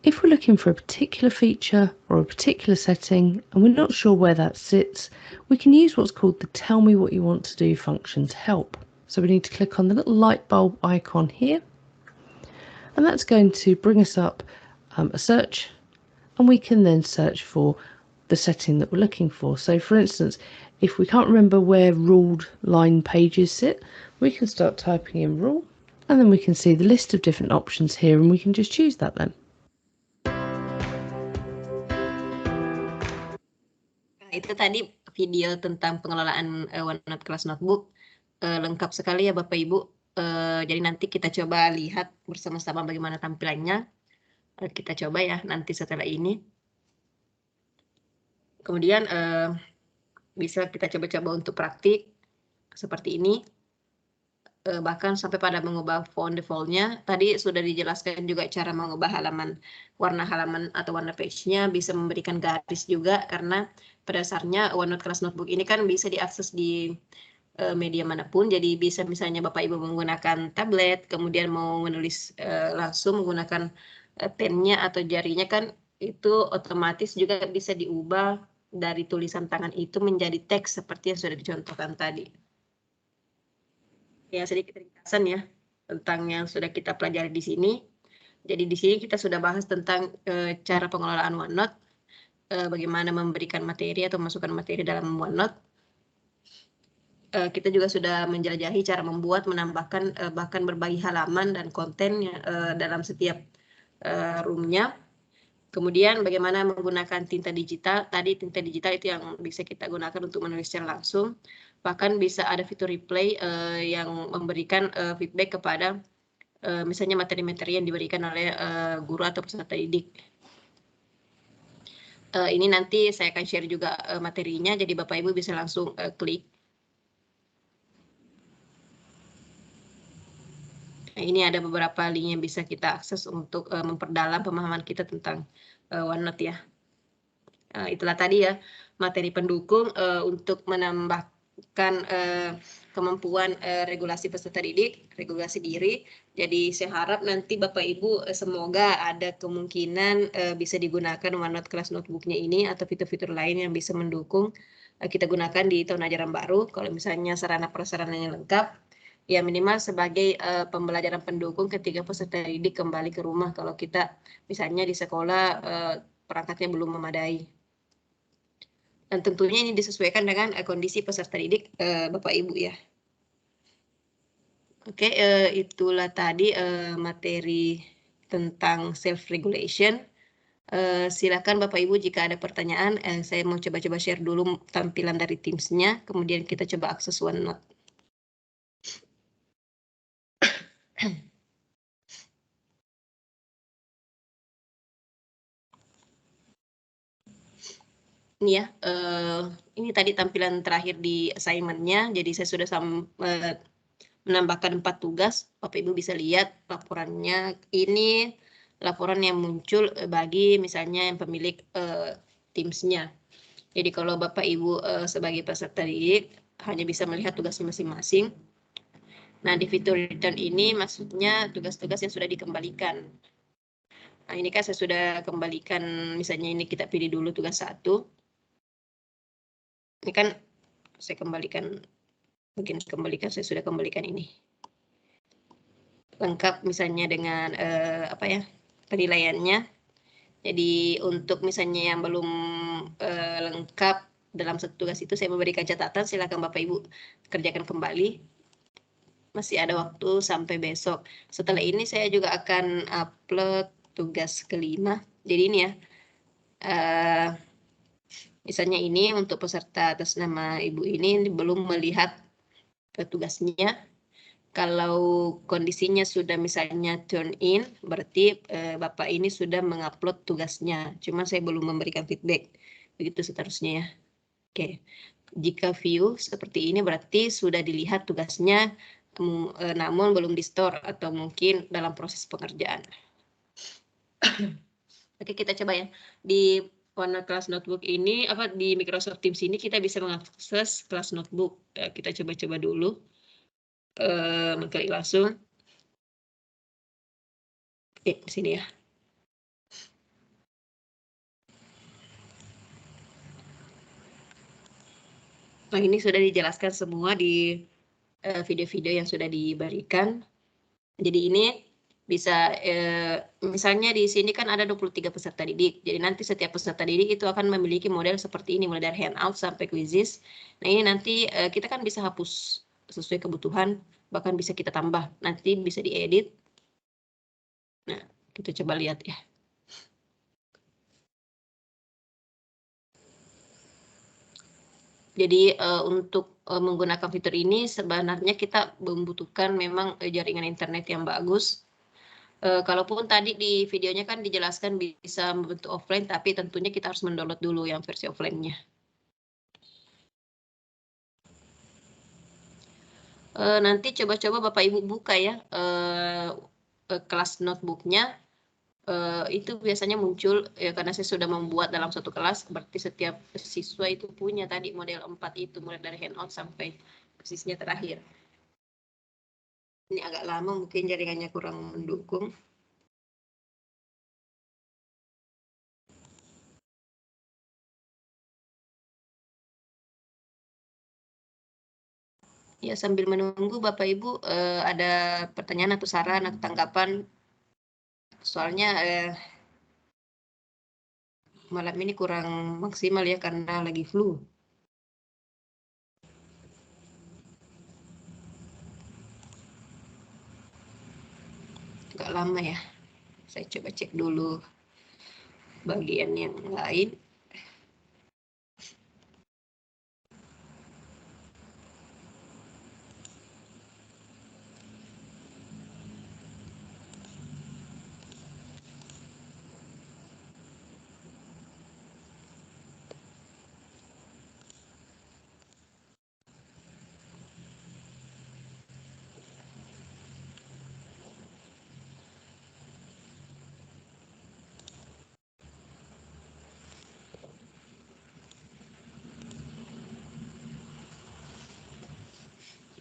If we're looking for a particular feature or a particular setting and we're not sure where that sits, we can use what's called the Tell Me What You Want to Do function to help. So we need to click on the little light bulb icon here, and that's going to bring us up a search, and we can then search for the setting that we're looking for. So for instance, if we can't remember where ruled line pages sit, we can start typing in rule, and then we can see the list of different options here, and we can just choose that then. Itu tadi video tentang pengelolaan OneNote Class Notebook. Lengkap sekali ya Bapak Ibu. Jadi nanti kita coba lihat bersama-sama bagaimana tampilannya. Kita coba ya nanti setelah ini. Kemudian bisa kita coba-coba untuk praktik seperti ini. Bahkan sampai pada mengubah font default-nya. Tadi sudah dijelaskan juga cara mengubah warna halaman atau warna page-nya, bisa memberikan garis juga, karena pada dasarnya OneNote Class Notebook ini kan bisa diakses di media manapun. Jadi bisa misalnya Bapak Ibu menggunakan tablet, kemudian mau menulis langsung menggunakan pennya atau jarinya, kan itu otomatis juga bisa diubah dari tulisan tangan itu menjadi teks seperti yang sudah dicontohkan tadi. Ya, sedikit ringkasan ya tentang yang sudah kita pelajari di sini. Jadi di sini kita sudah bahas tentang cara pengelolaan OneNote, bagaimana memberikan materi atau masukkan materi dalam OneNote. Kita juga sudah menjelajahi cara membuat, menambahkan, bahkan berbagi halaman dan konten dalam setiap room-nya. Kemudian bagaimana menggunakan tinta digital. Tadi tinta digital itu yang bisa kita gunakan untuk menulis secara langsung. Bahkan bisa ada fitur replay yang memberikan feedback kepada misalnya materi-materi yang diberikan oleh guru atau peserta didik. Ini nanti saya akan share juga materinya, jadi Bapak Ibu bisa langsung klik. Nah, ini ada beberapa link yang bisa kita akses untuk memperdalam pemahaman kita tentang OneNote ya. Itulah tadi ya materi pendukung untuk menambahkan kemampuan regulasi peserta didik, regulasi diri. Jadi saya harap nanti Bapak Ibu semoga ada kemungkinan bisa digunakan OneNote Class Notebook-nya ini atau fitur-fitur lain yang bisa mendukung kita gunakan di tahun ajaran baru. Kalau misalnya sarana prasarananya lengkap, ya minimal sebagai pembelajaran pendukung ketika peserta didik kembali ke rumah kalau kita misalnya di sekolah perangkatnya belum memadai. Dan tentunya ini disesuaikan dengan kondisi peserta didik Bapak Ibu ya. Oke, itulah tadi materi tentang self-regulation. Silakan Bapak Ibu jika ada pertanyaan. Saya mau coba-coba share dulu tampilan dari Teams-nya, kemudian kita coba akses OneNote. Ini ya, ini tadi tampilan terakhir di assignment-nya. Jadi saya sudah menambahkan 4 tugas. Bapak Ibu bisa lihat laporannya. Ini laporan yang muncul bagi misalnya yang pemilik Teams-nya. Jadi kalau Bapak Ibu sebagai peserta didik hanya bisa melihat tugasnya masing-masing. Nah, di fitur return ini maksudnya tugas-tugas yang sudah dikembalikan. Nah, ini kan saya sudah kembalikan, misalnya ini kita pilih dulu tugas 1. Ini kan saya kembalikan, mungkin saya sudah kembalikan ini. Lengkap misalnya dengan apa ya, penilaiannya. Jadi untuk misalnya yang belum lengkap dalam satu tugas itu saya memberikan catatan, silakan Bapak Ibu kerjakan kembali. Masih ada waktu sampai besok. Setelah ini saya juga akan upload tugas kelima. Jadi ini ya, misalnya ini untuk peserta atas nama Ibu ini belum melihat tugasnya. Kalau kondisinya sudah misalnya turn in, berarti Bapak ini sudah mengupload tugasnya. Cuma saya belum memberikan feedback. Begitu seterusnya ya. Oke. Jika view seperti ini berarti sudah dilihat tugasnya, namun belum di-store atau mungkin dalam proses pengerjaan. Oke, kita coba ya. Di OneNote Class Notebook ini, di Microsoft Teams ini kita bisa mengakses kelas notebook. Ya, kita coba-coba dulu. Mengklik langsung. Di sini ya. Nah, ini sudah dijelaskan semua di video-video yang sudah diberikan. Jadi ini bisa, misalnya di sini kan ada 23 peserta didik. Jadi nanti setiap peserta didik itu akan memiliki model seperti ini, mulai dari handout sampai quizzes. Nah, ini nanti kita kan bisa hapus sesuai kebutuhan, bahkan bisa kita tambah. Nanti bisa diedit. Nah, kita coba lihat ya. Jadi untuk menggunakan fitur ini sebenarnya kita membutuhkan memang jaringan internet yang bagus. Kalaupun tadi di videonya kan dijelaskan bisa membentuk offline, tapi tentunya kita harus mendownload dulu yang versi offline-nya. Nanti coba-coba Bapak Ibu buka ya kelas notebook-nya. Itu biasanya muncul ya karena saya sudah membuat dalam satu kelas, berarti setiap siswa itu punya tadi model 4 itu, mulai dari handout sampai persisnya terakhir. Ini agak lama, mungkin jaringannya kurang mendukung. Ya, sambil menunggu Bapak Ibu ada pertanyaan atau saran atau tanggapan. Soalnya malam ini kurang maksimal ya karena lagi flu. Agak lama ya. Saya coba cek dulu bagian yang lain.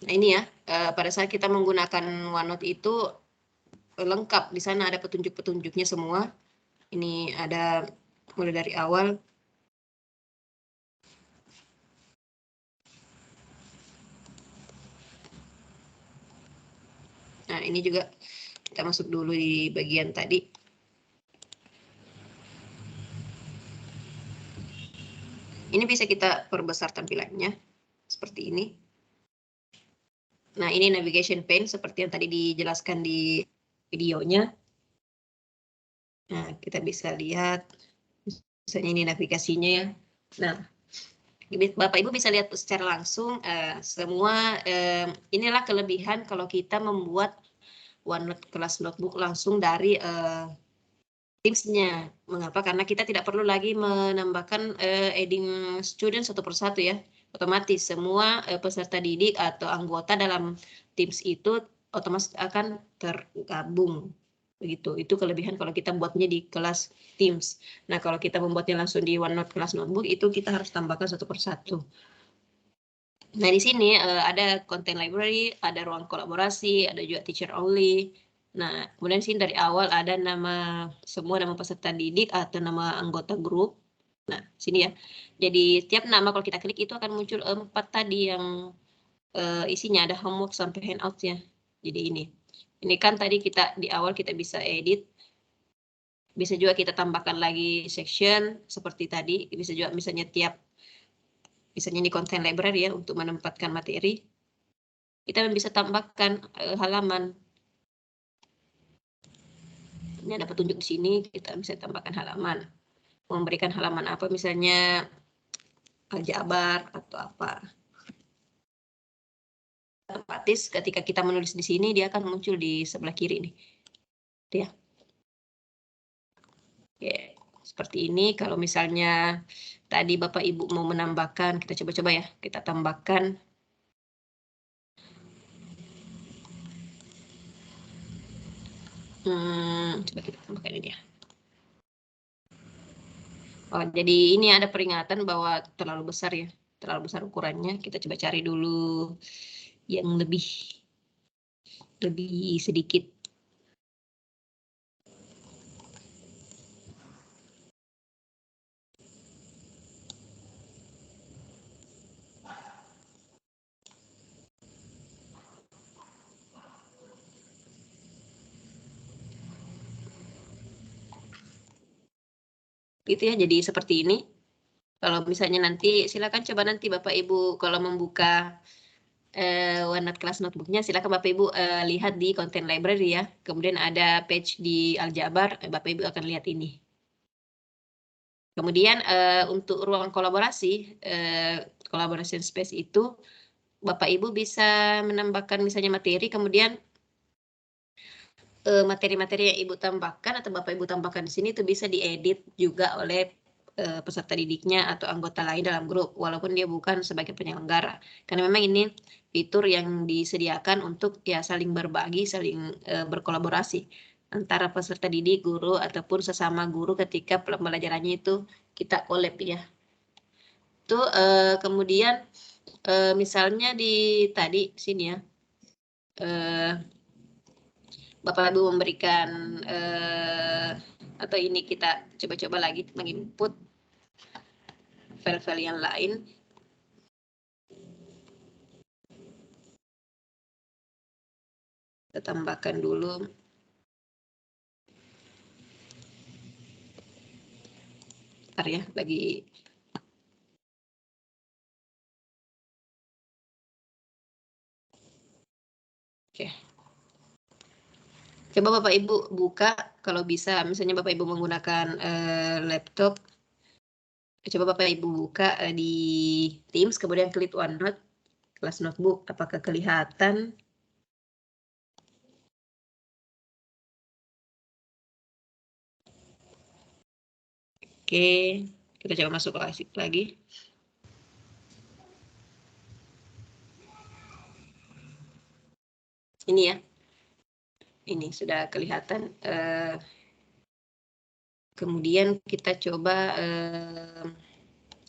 Nah, ini ya, pada saat kita menggunakan OneNote itu lengkap. Di sana ada petunjuk-petunjuknya semua. Ini ada mulai dari awal. Nah, ini juga kita masuk dulu di bagian tadi. Ini bisa kita perbesar tampilannya seperti ini. Nah, ini navigation pane seperti yang tadi dijelaskan di videonya. Nah, kita bisa lihat, misalnya ini navigasinya ya. Nah, Bapak Ibu bisa lihat secara langsung semua. Inilah kelebihan kalau kita membuat OneNote Class Notebook langsung dari Teams-nya. Mengapa? Karena kita tidak perlu lagi menambahkan adding student satu persatu ya. Otomatis semua peserta didik atau anggota dalam Teams itu otomatis akan tergabung. Begitu. Itu kelebihan kalau kita buatnya di kelas Teams. Nah, kalau kita membuatnya langsung di OneNote Class Notebook itu kita harus tambahkan satu persatu. Nah, di sini ada content library, ada ruang kolaborasi, ada juga teacher only. Nah, kemudian sini dari awal ada semua nama peserta didik atau nama anggota grup. Nah, sini ya. Jadi tiap nama kalau kita klik itu akan muncul 4 tadi yang isinya ada homework sampai handout ya. Jadi ini. Ini kan tadi kita di awal kita bisa edit. Bisa juga kita tambahkan lagi section seperti tadi. Bisa juga misalnya misalnya ini content library ya untuk menempatkan materi. Kita bisa tambahkan halaman. Ini ada petunjuk di sini, kita bisa tambahkan halaman. Memberikan halaman apa, misalnya aljabar atau apa. otomatis ketika kita menulis di sini dia akan muncul di sebelah kiri nih. Ya. Oke, seperti ini. Kalau misalnya tadi Bapak Ibu mau menambahkan, kita coba-coba ya, kita tambahkan. Coba kita tambahkan ini ya. Oh, jadi ini ada peringatan bahwa terlalu besar ya, terlalu besar ukurannya. Kita coba cari dulu yang lebih sedikit. Gitu ya, jadi seperti ini. Kalau misalnya nanti silakan coba nanti Bapak Ibu kalau membuka OneNote kelas notebooknya, silakan Bapak Ibu lihat di content library ya. Kemudian ada page di Aljabar, Bapak Ibu akan lihat ini. Kemudian untuk ruang kolaborasi, collaboration space itu Bapak Ibu bisa menambahkan misalnya materi, kemudian materi-materi yang Ibu tambahkan atau Bapak Ibu tambahkan di sini itu bisa diedit juga oleh peserta didiknya atau anggota lain dalam grup, walaupun dia bukan sebagai penyelenggara. Karena memang ini fitur yang disediakan untuk ya saling berbagi, saling berkolaborasi antara peserta didik, guru, ataupun sesama guru ketika pembelajarannya itu kita collab ya. Itu kemudian misalnya di tadi sini ya, Bapak Ibu memberikan atau ini kita coba-coba lagi menginput file-file yang lain. Kita tambahkan dulu. Bentar ya, lagi. Oke. Coba Bapak Ibu buka, kalau bisa, misalnya Bapak Ibu menggunakan laptop. Coba Bapak Ibu buka di Teams, kemudian klik OneNote, kelas notebook, apakah kelihatan? Oke, kita coba masuk lagi. Ini ya, ini sudah kelihatan. Kemudian kita coba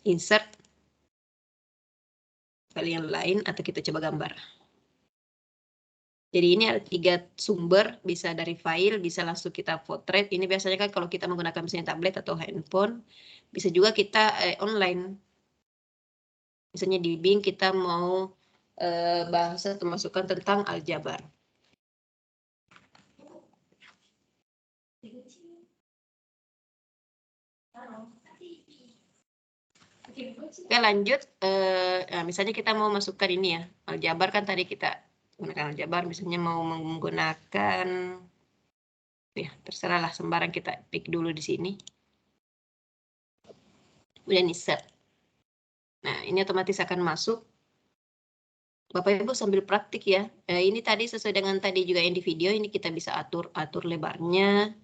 insert file yang lain atau kita coba gambar. Jadi ini ada 3 sumber, bisa dari file, bisa langsung kita potret. Ini biasanya kan kalau kita menggunakan misalnya tablet atau handphone, bisa juga kita online. Misalnya di Bing kita mau bahas atau masukkan tentang aljabar. Oke, lanjut. Nah, misalnya kita mau masukkan ini ya, aljabar kan tadi kita menggunakan aljabar, misalnya mau menggunakan, ya terserah lah, sembarang kita pick dulu di sini. Kemudian insert. Nah, ini otomatis akan masuk. Bapak Ibu sambil praktik ya. Ini tadi sesuai dengan tadi juga yang di video, ini kita bisa atur lebarnya.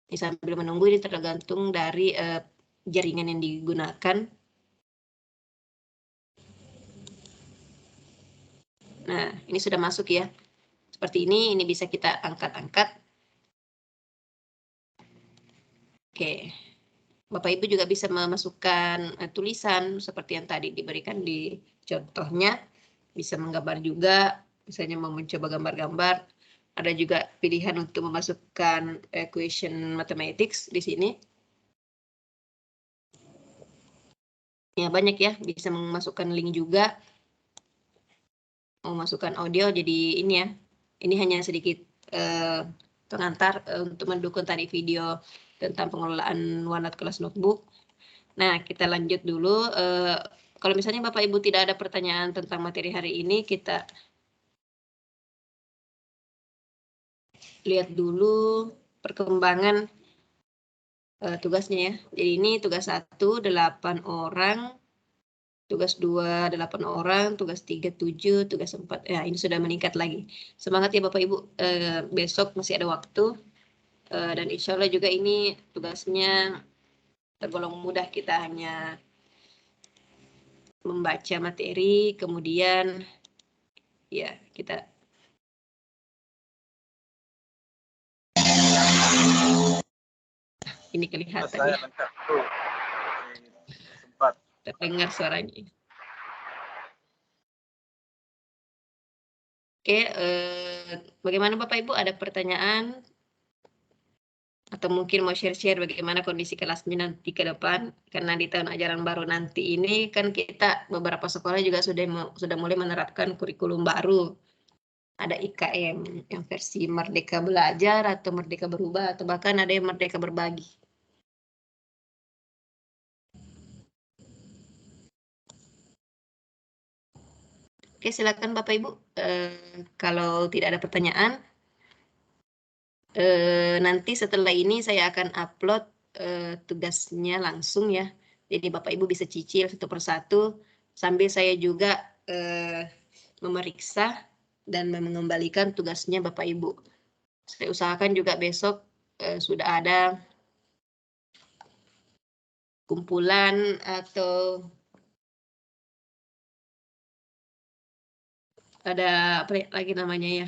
Ini sambil menunggu, ini tergantung dari jaringan yang digunakan. Nah, ini sudah masuk ya. Seperti ini bisa kita angkat-angkat. Oke. Bapak Ibu juga bisa memasukkan tulisan seperti yang tadi diberikan di contohnya. Bisa menggambar juga, misalnya mau mencoba gambar-gambar. Ada juga pilihan untuk memasukkan equation mathematics di sini. Ya, banyak ya, bisa memasukkan link juga. Memasukkan audio, jadi ini ya. Ini hanya sedikit pengantar untuk mendukung tadi video tentang pengelolaan OneNote kelas notebook. Nah, kita lanjut dulu. Kalau misalnya Bapak Ibu tidak ada pertanyaan tentang materi hari ini, kita lihat dulu perkembangan tugasnya ya. Jadi ini tugas 1, 8 orang. Tugas 2 8 orang, tugas 3 7, tugas 4 ya ini sudah meningkat lagi. Semangat ya Bapak Ibu, besok masih ada waktu dan insya Allah juga ini tugasnya tergolong mudah, kita hanya membaca materi, kemudian ya kita ini kelihatan ya. Terdengar suaranya. Oke, bagaimana Bapak Ibu, ada pertanyaan? Atau mungkin mau share-share bagaimana kondisi kelasnya nanti ke depan? Karena di tahun ajaran baru nanti ini kan kita beberapa sekolah juga sudah mulai menerapkan kurikulum baru. Ada IKM yang versi Merdeka Belajar atau Merdeka Berubah atau bahkan ada yang Merdeka Berbagi. Oke, silakan Bapak Ibu. Kalau tidak ada pertanyaan, nanti setelah ini saya akan upload tugasnya langsung ya. Jadi Bapak Ibu bisa cicil satu persatu sambil saya juga memeriksa dan mengembalikan tugasnya Bapak Ibu. Saya usahakan juga besok sudah ada kumpulan atau ada apa lagi namanya ya.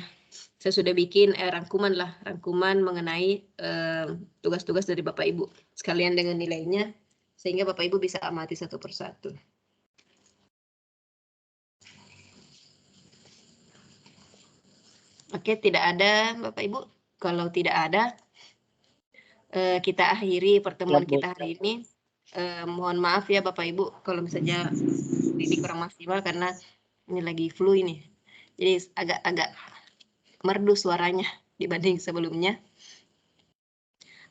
Saya sudah bikin rangkuman mengenai tugas-tugas dari Bapak Ibu sekalian dengan nilainya sehingga Bapak Ibu bisa amati satu persatu. Oke, tidak ada Bapak Ibu. Kalau tidak ada, kita akhiri pertemuan kita hari ini. Mohon maaf ya Bapak Ibu kalau misalnya ini kurang maksimal karena ini lagi flu ini. Jadi agak merdu suaranya dibanding sebelumnya.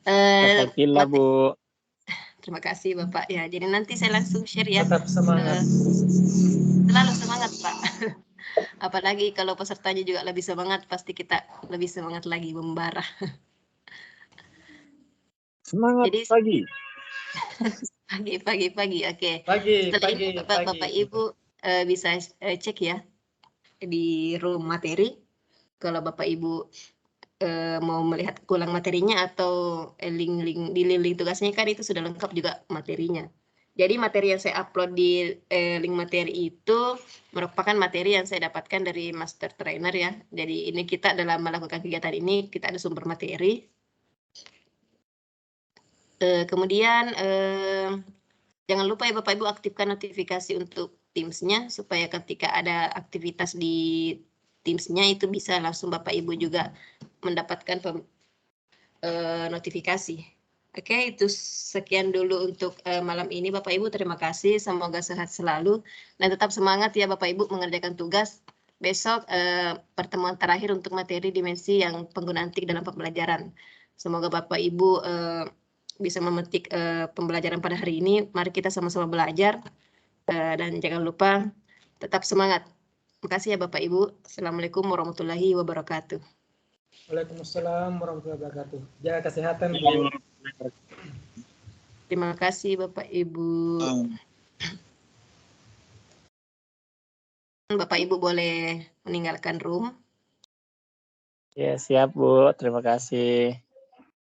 Alhamdulillah Bu. Terima kasih Bapak ya. Jadi nanti saya langsung share ya. Tetap semangat. Selalu semangat Pak. Apalagi kalau pesertanya juga lebih semangat, pasti kita lebih semangat lagi membara. Semangat Jadi, pagi. Oke. Setelah ini Bapak Ibu bisa cek ya di room materi. Kalau Bapak Ibu mau melihat ulang materinya atau link tugasnya kan itu sudah lengkap juga materinya. Jadi materi yang saya upload di link materi itu merupakan materi yang saya dapatkan dari master trainer ya. Jadi ini kita dalam melakukan kegiatan ini kita ada sumber materi. Kemudian jangan lupa ya Bapak Ibu aktifkan notifikasi untuk Teams-nya supaya ketika ada aktivitas di Teams-nya itu bisa langsung Bapak Ibu juga mendapatkan notifikasi. Oke, itu sekian dulu untuk malam ini Bapak Ibu. Terima kasih, semoga sehat selalu dan tetap semangat ya Bapak Ibu mengerjakan tugas. Besok pertemuan terakhir untuk materi dimensi yang penggunaan TIK dalam pembelajaran. Semoga Bapak Ibu bisa memetik pembelajaran pada hari ini. Mari kita sama-sama belajar dan jangan lupa tetap semangat. Terima kasih ya Bapak Ibu. Assalamualaikum warahmatullahi wabarakatuh. Waalaikumsalam warahmatullahi wabarakatuh. Jaga kesehatan Bu. Terima kasih Bapak Ibu. Bapak Ibu boleh meninggalkan room. Ya siap Bu, terima kasih.